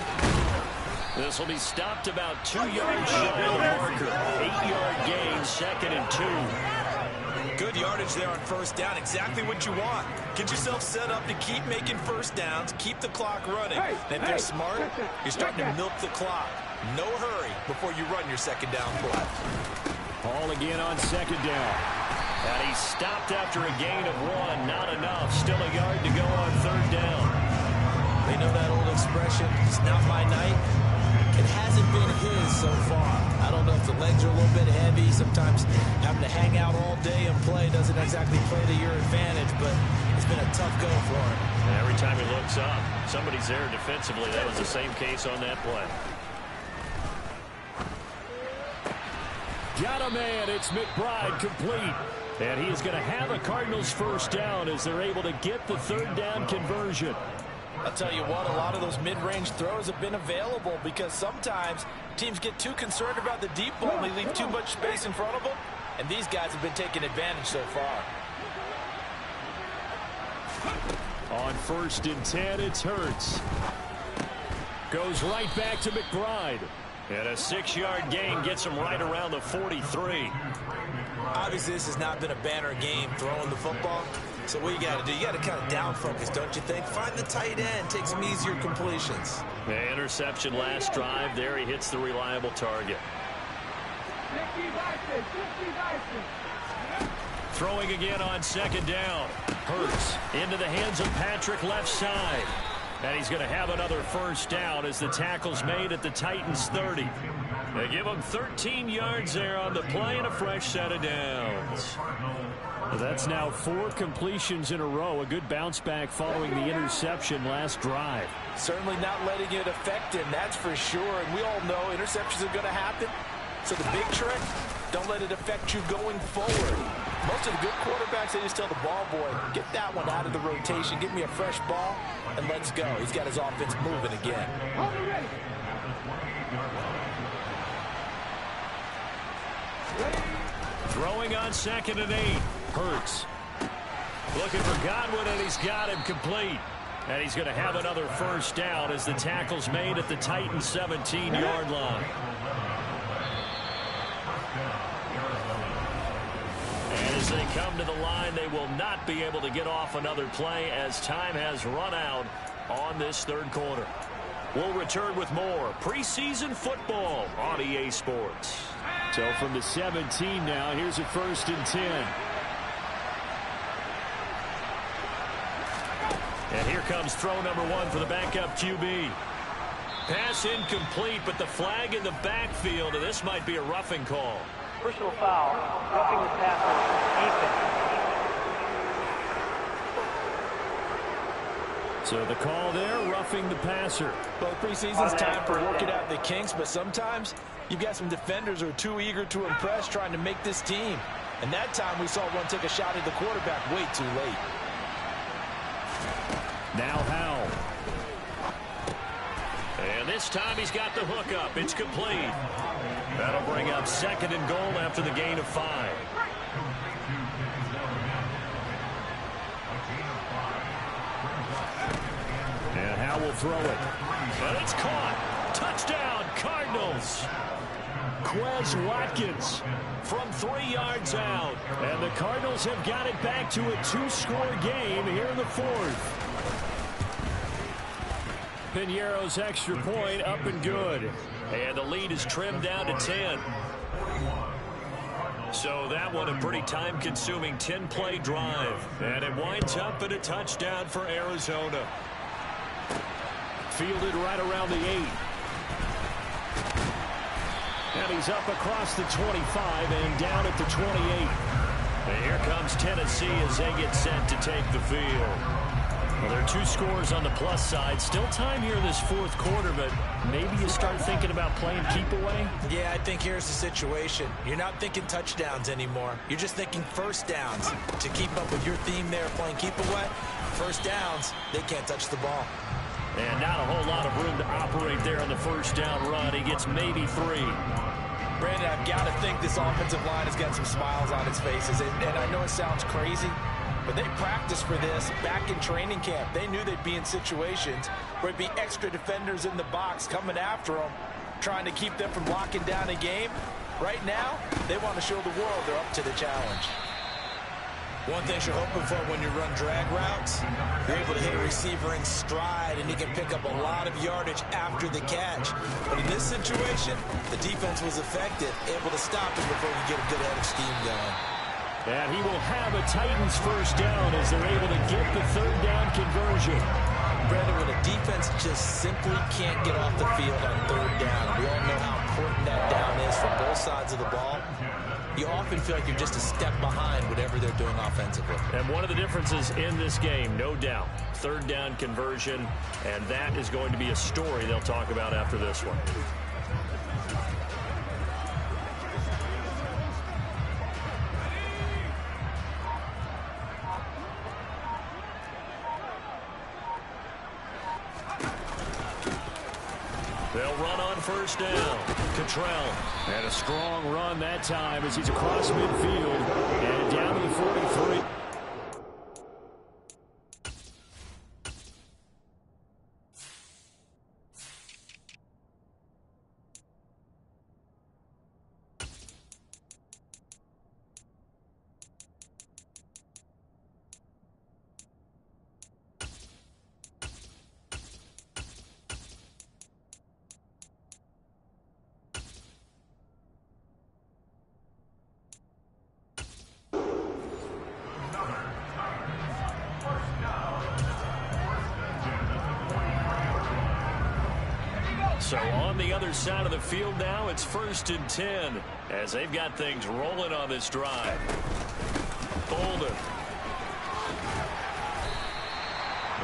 This will be stopped about 2 yards shy of the marker. 8-yard gain, 2nd and 2. Good yardage there on first down. Exactly what you want. Get yourself set up to keep making first downs, keep the clock running. And if you're smart, you're starting to milk the clock. No hurry before you run your 2nd down play. Paul again on 2nd down. And he stopped after a gain of 1. Not enough. Still a yard to go on 3rd down. They know that old expression, it's not my night. It hasn't been his so far. I don't know if the legs are a little bit heavy. Sometimes having to hang out all day and play doesn't exactly play to your advantage, but it's been a tough go for him. And every time he looks up, somebody's there defensively. That was the same case on that play. Got a man. It's McBride complete. And he is going to have a Cardinals first down as they're able to get the 3rd down conversion. I'll tell you what, a lot of those mid-range throws have been available because sometimes teams get too concerned about the deep ball and they leave too much space in front of them, and these guys have been taking advantage so far. On 1st and 10, it's Hurts. Goes right back to McBride. And a 6-yard gain gets him right around the 43. Obviously, this has not been a banner game throwing the football. So what you got to do, you got to kind of down focus, don't you think? Find the tight end, take some easier completions. The interception last drive. There he hits the reliable target. Throwing again on 2nd down. Hurts into the hands of Patrick left side. And he's going to have another first down as the tackle's made at the Titans 30. They give him 13 yards there on the play and a fresh set of downs. Well, that's now 4 completions in a row. A good bounce back following the interception last drive. Certainly not letting it affect him, that's for sure. And we all know interceptions are going to happen. So the big trick, don't let it affect you going forward. Most of the good quarterbacks, they just tell the ball boy, get that one out of the rotation, give me a fresh ball, and let's go. He's got his offense moving again. Throwing on 2nd and 8. Hurts. Looking for Godwin, and he's got him complete. And he's going to have another first down as the tackle's made at the Titans 17-yard line. And as they come to the line, they will not be able to get off another play as time has run out on this 3rd quarter. We'll return with more preseason football on EA Sports. So from the 17 now, here's a 1st and 10. And here comes throw number 1 for the backup QB. Pass incomplete, but the flag in the backfield, and this might be a roughing call. Personal foul, roughing the passer, defense. So the call there, roughing the passer. Well, preseason's time for working out the kinks, but sometimes you've got some defenders who are too eager to impress, trying to make this team. And that time we saw one take a shot at the quarterback way too late. Now Howell. And this time he's got the hook up. It's complete. That'll bring up 2nd and goal after the gain of 5. And Now we'll throw it. And it's caught. Touchdown, Cardinals. Quez Watkins from 3 yards out. And the Cardinals have got it back to a 2-score game here in the 4th. Piñeiro's extra point up and good. And the lead is trimmed down to 10. So that one a pretty time-consuming 10-play drive. And it winds up in a touchdown for Arizona. Fielded right around the 8. And he's up across the 25 and down at the 28. And here comes Tennessee as they get set to take the field. Well, there are 2 scores on the plus side. Still time here in this 4th quarter, but maybe you start thinking about playing keep away? Yeah, I think here's the situation. You're not thinking touchdowns anymore. You're just thinking first downs. To keep up with your theme there, playing keep away, first downs, they can't touch the ball. And not a whole lot of room to operate there on the first down run. He gets maybe 3. Brandon, I've got to think this offensive line has got some smiles on its faces. And I know it sounds crazy, but they practiced for this back in training camp. They knew they'd be in situations where it'd be extra defenders in the box coming after them, trying to keep them from locking down a game. Right now, they want to show the world they're up to the challenge. One thing you're hoping for when you run drag routes, you're able to hit a receiver in stride, and he can pick up a lot of yardage after the catch. But in this situation, the defense was effective, able to stop him before you get a good head of steam going. And he will have a Titans first down as they're able to get the 3rd down conversion. Brandon, when a defense just simply can't get off the field on 3rd down, we all know how important that down is for both sides of the ball. You often feel like you're just a step behind whatever they're doing offensively. And one of the differences in this game, no doubt, 3rd down conversion, and that is going to be a story they'll talk about after this one. They'll run on first down. Cottrell. And a strong run that time as he's across midfield and down to the 43. So on the other side of the field now, it's 1st and 10 as they've got things rolling on this drive. Bolden.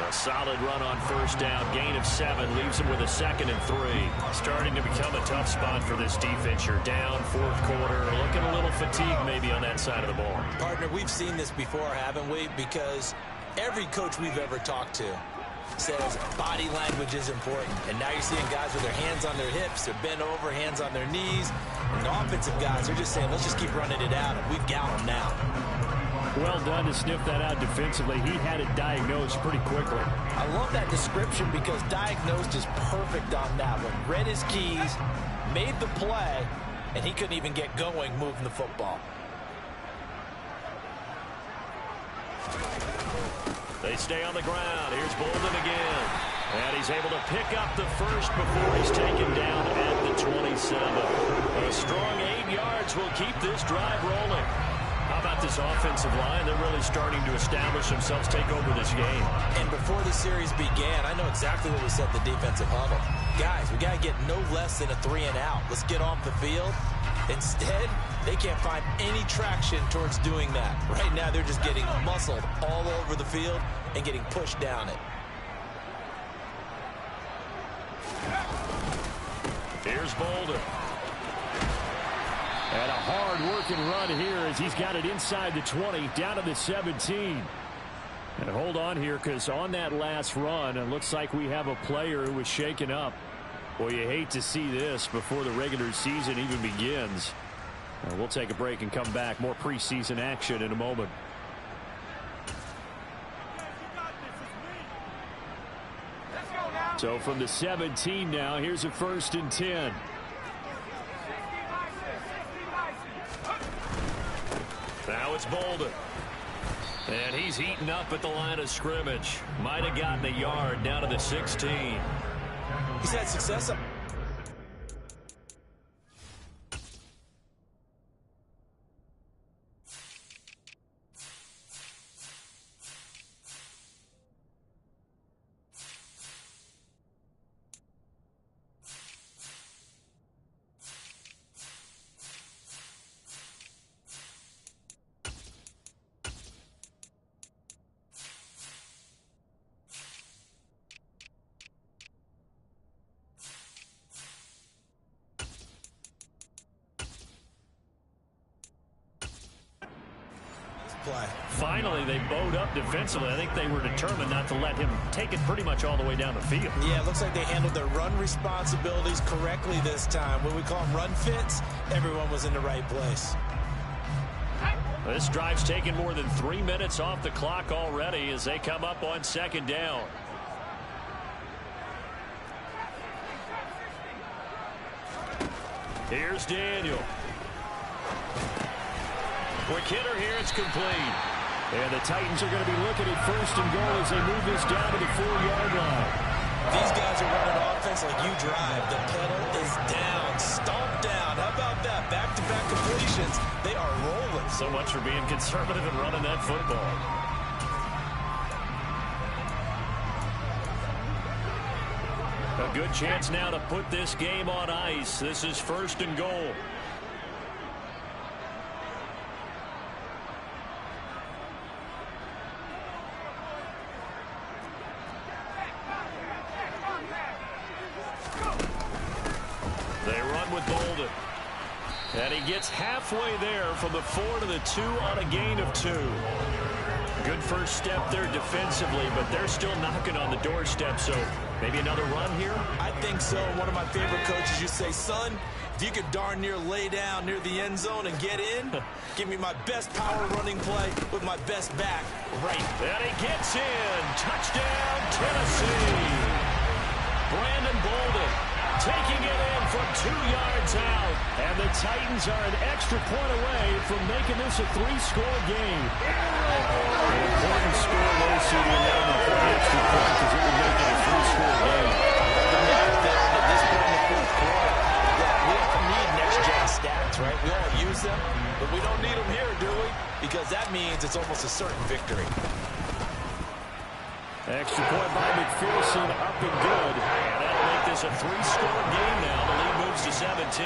A solid run on first down. Gain of 7 leaves him with a 2nd and 3. Starting to become a tough spot for this defense. You're down 4th quarter. Looking a little fatigued maybe on that side of the ball. Partner, we've seen this before, haven't we? Because every coach we've ever talked to says body language is important. And now you're seeing guys with their hands on their hips, they're bent over, hands on their knees. And the offensive guys are just saying, let's just keep running it out, and we've got them now. Well done to sniff that out defensively. He had it diagnosed pretty quickly. I love that description because diagnosed is perfect on that one. Read his keys, made the play, and he couldn't even get going moving the football. They stay on the ground. Here's Bolden again. And he's able to pick up the first before he's taken down at the 27. A strong 8 yards will keep this drive rolling. How about this offensive line? They're really starting to establish themselves, take over this game. And before the series began, I know exactly what we said in the defensive huddle. Guys, we got to get no less than a 3 and out. Let's get off the field. Instead, they can't find any traction towards doing that. Right now, they're just getting muscled all over the field and getting pushed down it. Here's Bolden. And a hard-working run here as he's got it inside the 20, down to the 17. And hold on here, because on that last run, it looks like we have a player who was shaken up. Well, you hate to see this before the regular season even begins. We'll take a break and come back. More preseason action in a moment. Let's go now. So from the 17 now, here's a 1st and 10. Now it's Bolden. And he's heating up at the line of scrimmage. Might have gotten a yard down to the 16. He's had success. Finally, they bowed up defensively. I think they were determined not to let him take it pretty much all the way down the field. Yeah, it looks like they handled their run responsibilities correctly this time. What we call them run fits, everyone was in the right place. This drive's taken more than 3 minutes off the clock already as they come up on 2nd down. Here's Daniel. Quick hitter here, it's complete. And the Titans are going to be looking at 1st and goal as they move this down to the 4-yard line. These guys are running offense like you drive. The pedal is down, stomped down. How about that? Back-to-back completions. They are rolling. So much for being conservative and running that football. A good chance now to put this game on ice. This is 1st and goal. They run with Bolden. And he gets halfway there from the 4 to the 2 on a gain of 2. Good first step there defensively, but they're still knocking on the doorstep, so maybe another run here? I think so. One of my favorite coaches used to say, son, if you could darn near lay down near the end zone and get in, give me my best power running play with my best back right. And he gets in. Touchdown, Tennessee. Brandon Bolden taking it in from 2 yards out. And the Titans are an extra point away from making this a 3-score game. An important score, though, so the 11 for the extra point because it would make it a 3-score game. At this point in the 4th quarter, we don't need next-gen stats, right? We all use them, but we don't need them here, do we? Because that means it's almost a certain victory. Extra point by McPherson, up and good. And that'll make this a 3-score game now. The lead moves to 17.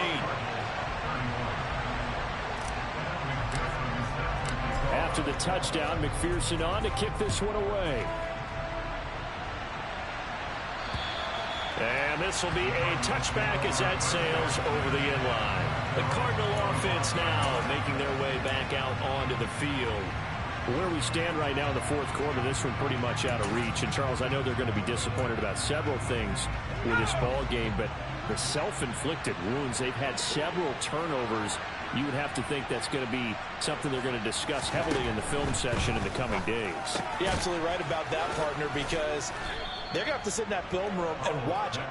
After the touchdown, McPherson on to kick this one away. And this will be a touchback as that sails over the inline. The Cardinal offense now making their way back out onto the field. Where we stand right now in the 4th quarter, this one pretty much out of reach. And, Charles, I know they're going to be disappointed about several things with this ball game, but the self-inflicted wounds, they've had several turnovers. You would have to think that's going to be something they're going to discuss heavily in the film session in the coming days. You're absolutely right about that, partner, because they're going to have to sit in that film room and watch it.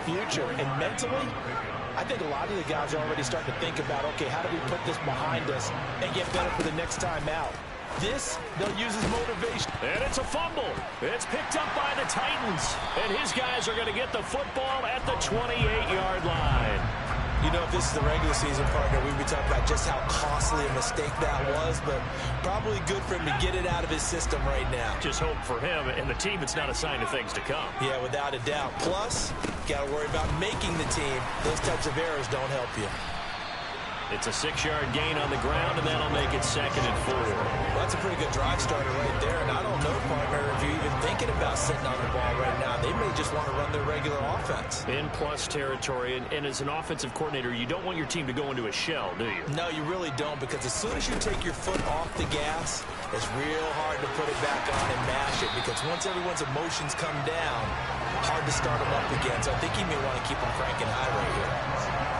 future. And mentally, I think a lot of the guys are already starting to think about, okay, how do we put this behind us and get better for the next time out? This, they'll use as motivation. And it's a fumble. It's picked up by the Titans. And his guys are going to get the football at the 28-yard line. You know, if this is the regular season, partner, we'd be talking about just how costly a mistake that was, but probably good for him to get it out of his system right now. Just hope for him and the team it's not a sign of things to come. Yeah, without a doubt. Plus, got to worry about making the team. Those types of errors don't help you. It's a 6-yard gain on the ground, and that'll make it 2nd and 4. Well, that's a pretty good drive starter right there, and I don't know, partner, if you're even thinking about sitting on the ball right now. They may just want to run their regular offense. In plus territory, and as an offensive coordinator, you don't want your team to go into a shell, do you? No, you really don't, because as soon as you take your foot off the gas, it's real hard to put it back on and mash it, because once everyone's emotions come down, hard to start them up again. So I think he may want to keep them cranking high right here.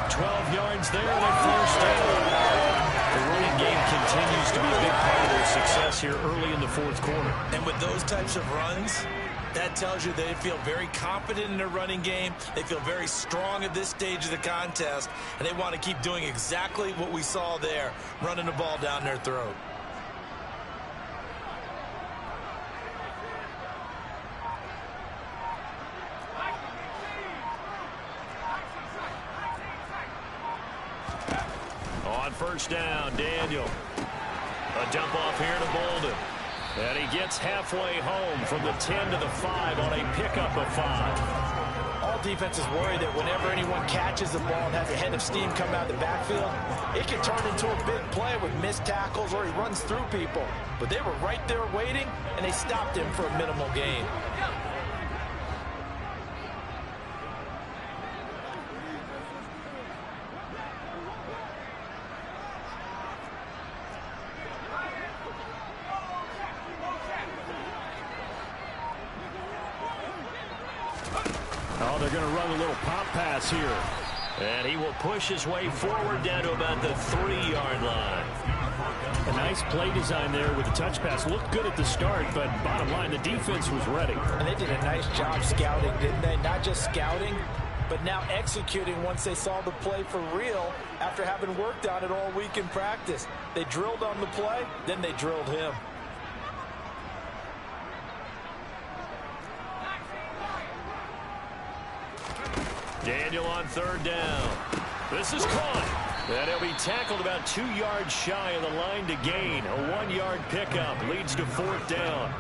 12 yards there and a first down. The running game continues to be a big part of their success here early in the 4th quarter. And with those types of runs, that tells you they feel very confident in their running game. They feel very strong at this stage of the contest, and they want to keep doing exactly what we saw there, running the ball down their throat. On first down, Daniel. A dump off here to Bolden. And he gets halfway home from the 10 to the 5 on a pickup of 5. All defenses worry that whenever anyone catches the ball and has a head of steam come out of the backfield, it can turn into a big play with missed tackles or he runs through people. But they were right there waiting, and they stopped him for a minimal gain. They're going to run a little pop pass here. And he will push his way forward down to about the 3-yard line. A nice play design there with the touch pass. Looked good at the start, but bottom line, the defense was ready. And they did a nice job scouting, didn't they? Not just scouting, but now executing once they saw the play for real after having worked on it all week in practice. They drilled on the play, then they drilled him. Daniel on 3rd down. This is caught. And he'll be tackled about 2 yards shy of the line to gain. A 1-yard pickup leads to 4th down.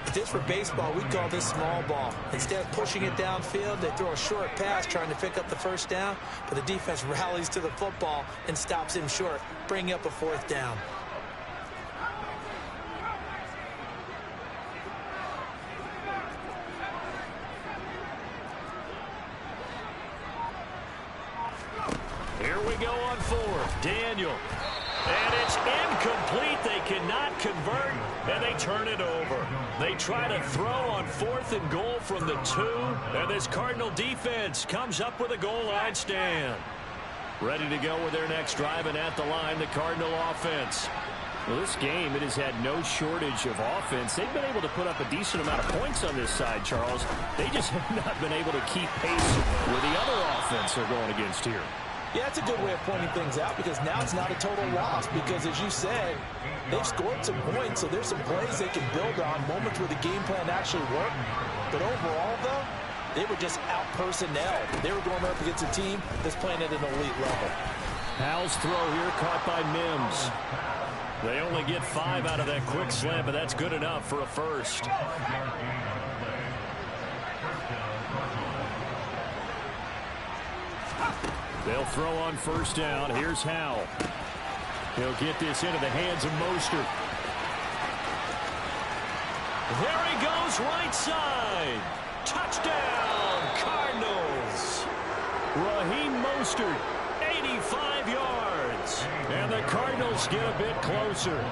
If this were baseball, we'd call this small ball. Instead of pushing it downfield, they throw a short pass trying to pick up the first down, but the defense rallies to the football and stops him short, bringing up a 4th down. Here we go on 4th. Daniel. And it's incomplete. They cannot convert, and they turn it over. They try to throw on 4th and goal from the 2, and this Cardinal defense comes up with a goal line stand. Ready to go with their next drive, and at the line, the Cardinal offense. Well, this game, it has had no shortage of offense. They've been able to put up a decent amount of points on this side, Charles. They just have not been able to keep pace with the other offense they're going against here. Yeah, that's a good way of pointing things out because now it's not a total loss because, as you said, they've scored some points, so there's some plays they can build on, moments where the game plan actually worked. But overall, though, they were just out-personnel. They were going up against a team that's playing at an elite level. Howell's throw here caught by Mims. They only get 5 out of that quick slant, but that's good enough for a first. They'll throw on first down. Here's Howell. He'll get this into the hands of Mostert. There he goes, right side. Touchdown, Cardinals. Raheem Mostert, 85 yards. And the Cardinals get a bit closer.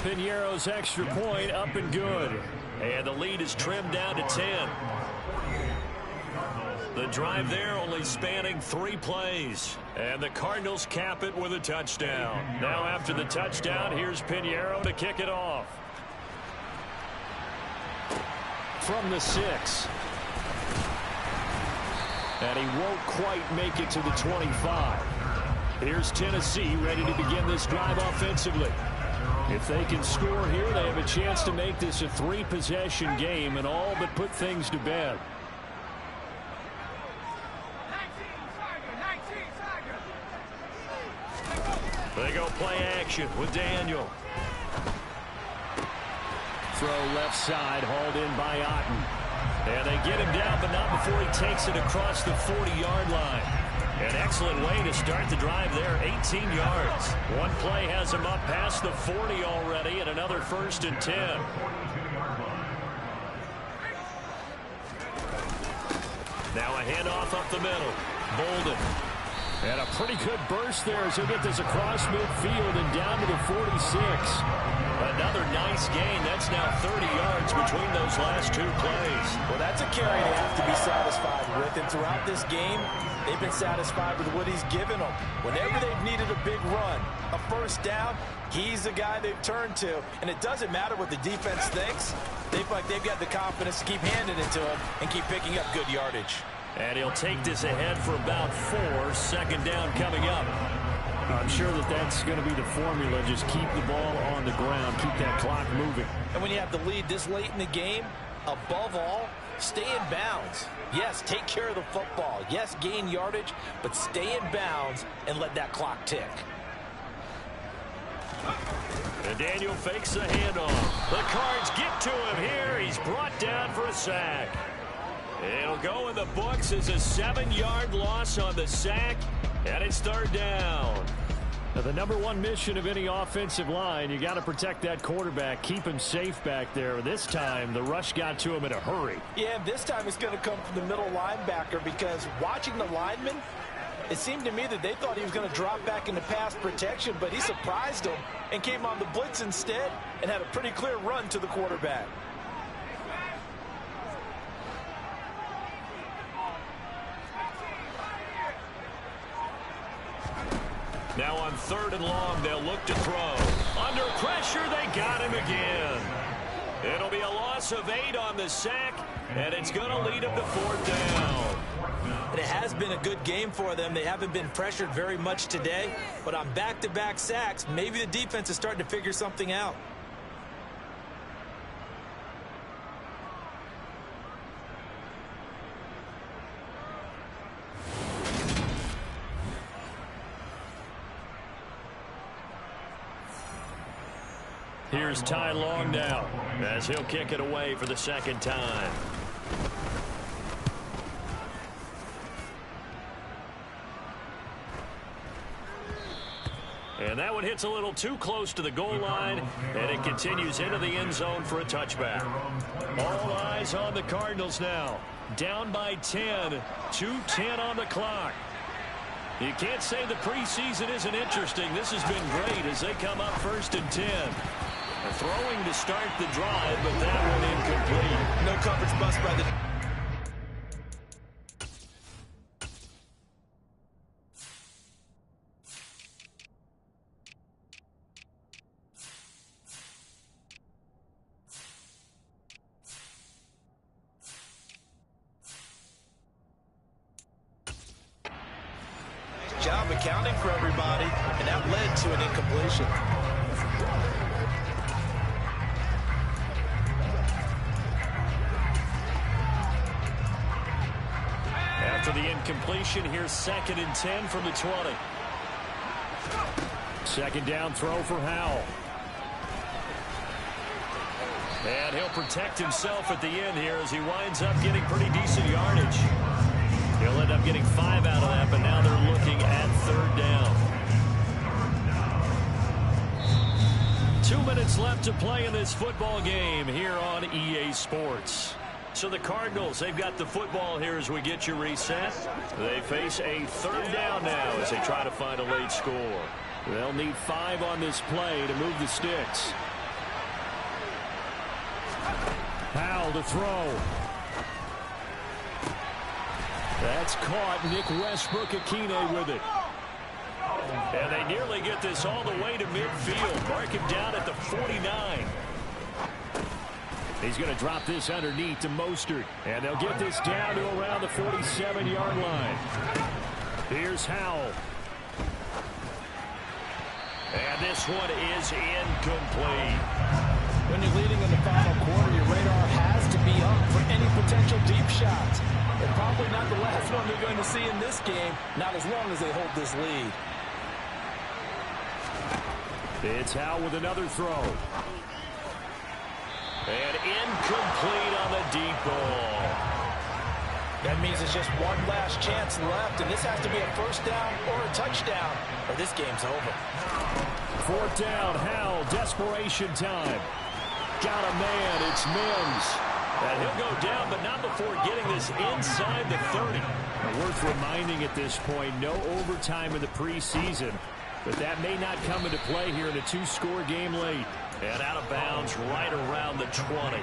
Piñeiro's extra point up and good. And the lead is trimmed down to 10. The drive there only spanning 3 plays. And the Cardinals cap it with a touchdown. Now after the touchdown, here's Piñeiro to kick it off. from the 6. And he won't quite make it to the 25. Here's Tennessee ready to begin this drive offensively. If they can score here, they have a chance to make this a 3-possession game and all but put things to bed. They go play action with Daniel. Throw left side, hauled in by Otten. And they get him down, but not before he takes it across the 40-yard line. An excellent way to start the drive there, 18 yards. One play has him up past the 40 already, and another 1st and 10. Now a handoff up the middle. Bolden. And a pretty good burst there as he'll get this across midfield and down to the 46. Another nice gain. That's now 30 yards between those last 2 plays. Well, that's a carry they have to be satisfied with. And throughout this game, they've been satisfied with what he's given them. Whenever they've needed a big run, a first down, he's the guy they've turned to. And it doesn't matter what the defense thinks. They feel like they've got the confidence to keep handing it to him and keep picking up good yardage. And he'll take this ahead for about 4. 2nd down coming up. I'm sure that's going to be the formula. Just keep the ball on the ground. Keep that clock moving. And when you have the lead this late in the game, above all, stay in bounds. Yes, take care of the football. Yes, gain yardage, but stay in bounds and let that clock tick. And Daniel fakes the handoff. The Cards get to him here. He's brought down for a sack. It'll go in the books as a 7-yard loss on the sack, and it's 3rd down. Now, the number 1 mission of any offensive line, you got to protect that quarterback, keep him safe back there. This time, the rush got to him in a hurry. Yeah, this time it's going to come from the middle linebacker because watching the lineman, it seemed to me that they thought he was going to drop back into pass protection, but he surprised them and came on the blitz instead and had a pretty clear run to the quarterback. Now on 3rd and long, they'll look to throw. Under pressure, they got him again. It'll be a loss of 8 on the sack, and it's going to lead them to 4th down. And it has been a good game for them. They haven't been pressured very much today, but on back-to-back sacks, maybe the defense is starting to figure something out. Here's Ty Long now as he'll kick it away for the 2nd time. And that one hits a little too close to the goal line, and it continues into the end zone for a touchback. All eyes on the Cardinals now. Down by 10, 2:10 on the clock. You can't say the preseason isn't interesting. This has been great as they come up 1st and 10. Throwing to start the drive, but that one incomplete. No coverage bust by the... Nice job accounting for everybody, and that led to an incompletion. After the incompletion, here's 2nd and 10 from the 20. 2nd down throw for Howell. And he'll protect himself at the end here as he winds up getting pretty decent yardage. He'll end up getting 5 out of that, but now they're looking at 3rd down. 2 minutes left to play in this football game here on EA Sports. So the Cardinals, they've got the football here as we get you reset. They face a 3rd down now as they try to find a late score. They'll need 5 on this play to move the sticks. Howell to throw. That's caught. Nick Westbrook-Akine with it. And they nearly get this all the way to midfield. Mark him down at the 49. He's going to drop this underneath to Mostert. And they'll get this down to around the 47-yard line. Here's Howell. And this one is incomplete. When you're leading in the final quarter, your radar has to be up for any potential deep shots. And probably not the last one they're going to see in this game, not as long as they hold this lead. It's Howell with another throw. And incomplete on the deep ball. That means it's just one last chance left, and this has to be a first down or a touchdown, or this game's over. Fourth down, Howell, desperation time. Got a man, it's Mims. And he'll go down, but not before getting this inside the 30. Worth reminding at this point, no overtime in the preseason. But that may not come into play here in a two-score game late. And out of bounds right around the 20.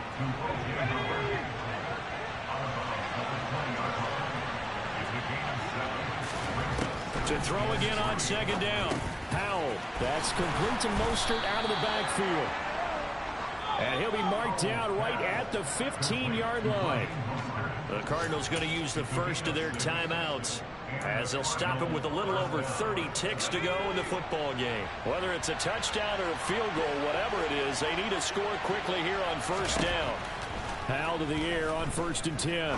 To throw again on second down. Howell, that's complete to Mostert out of the backfield. And he'll be marked down right at the 15-yard line. The Cardinals going to use the first of their timeouts as they'll stop it with a little over 30 ticks to go in the football game. Whether it's a touchdown or a field goal, whatever it is, they need to score quickly here on first down. Howell to the air on 1st and 10.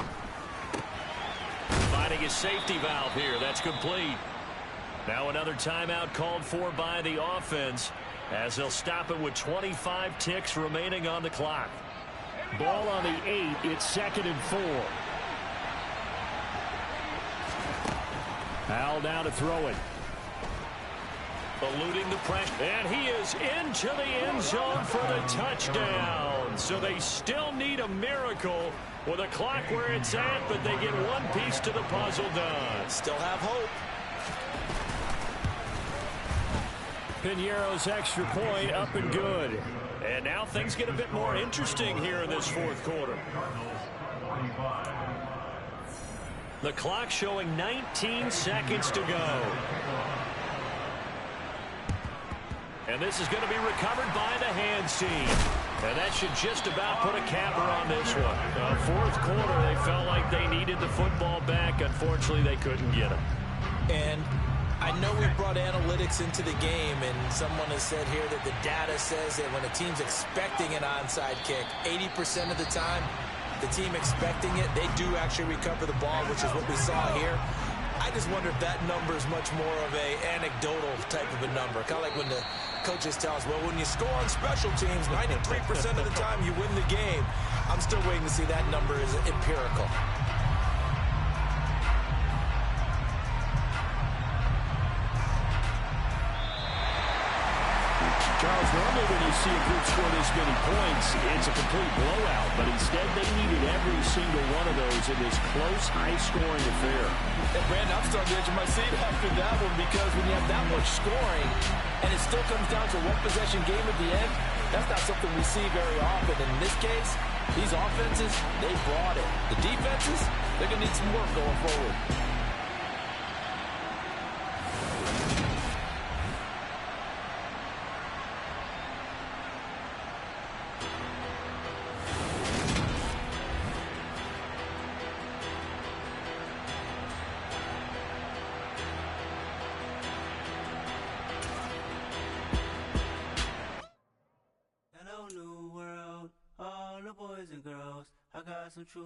Finding a safety valve here. That's complete. Now another timeout called for by the offense as they'll stop it with 25 ticks remaining on the clock. Ball on the 8. It's 2nd and 4. Howell now to throw it. Eluding the pressure. And he is into the end zone for the touchdown. So they still need a miracle with a clock where it's at, but they get one piece to the puzzle done. Still have hope. Piñeiro's extra point up and good. And now things get a bit more interesting here in this fourth quarter. The clock showing 19 seconds to go. And this is going to be recovered by the hands team. And that should just about put a capper on this one. Fourth quarter, they felt like they needed the football back. Unfortunately, they couldn't get it. And I know we brought analytics into the game, and someone has said here that the data says that when a team's expecting an onside kick, 80% of the time, the team expecting it, they do actually recover the ball, which is what we saw here. I just wonder if that number is much more of a anecdotal type of a number. Kind of like when the coaches tell us, well, when you score on special teams, 93% of the time you win the game. I'm still waiting to see that number is empirical. Charles, normally when you see a group score this many points, it's a complete blowout. But instead, they needed every single one of those in this close, high-scoring affair. And Brandon, I'm still on the edge of my seat after that one because when you have that much scoring and it still comes down to one possession game at the end, that's not something we see very often. In this case, these offenses, they brought it. The defenses, they're going to need some work going forward. New world, all the boys and girls, I got some true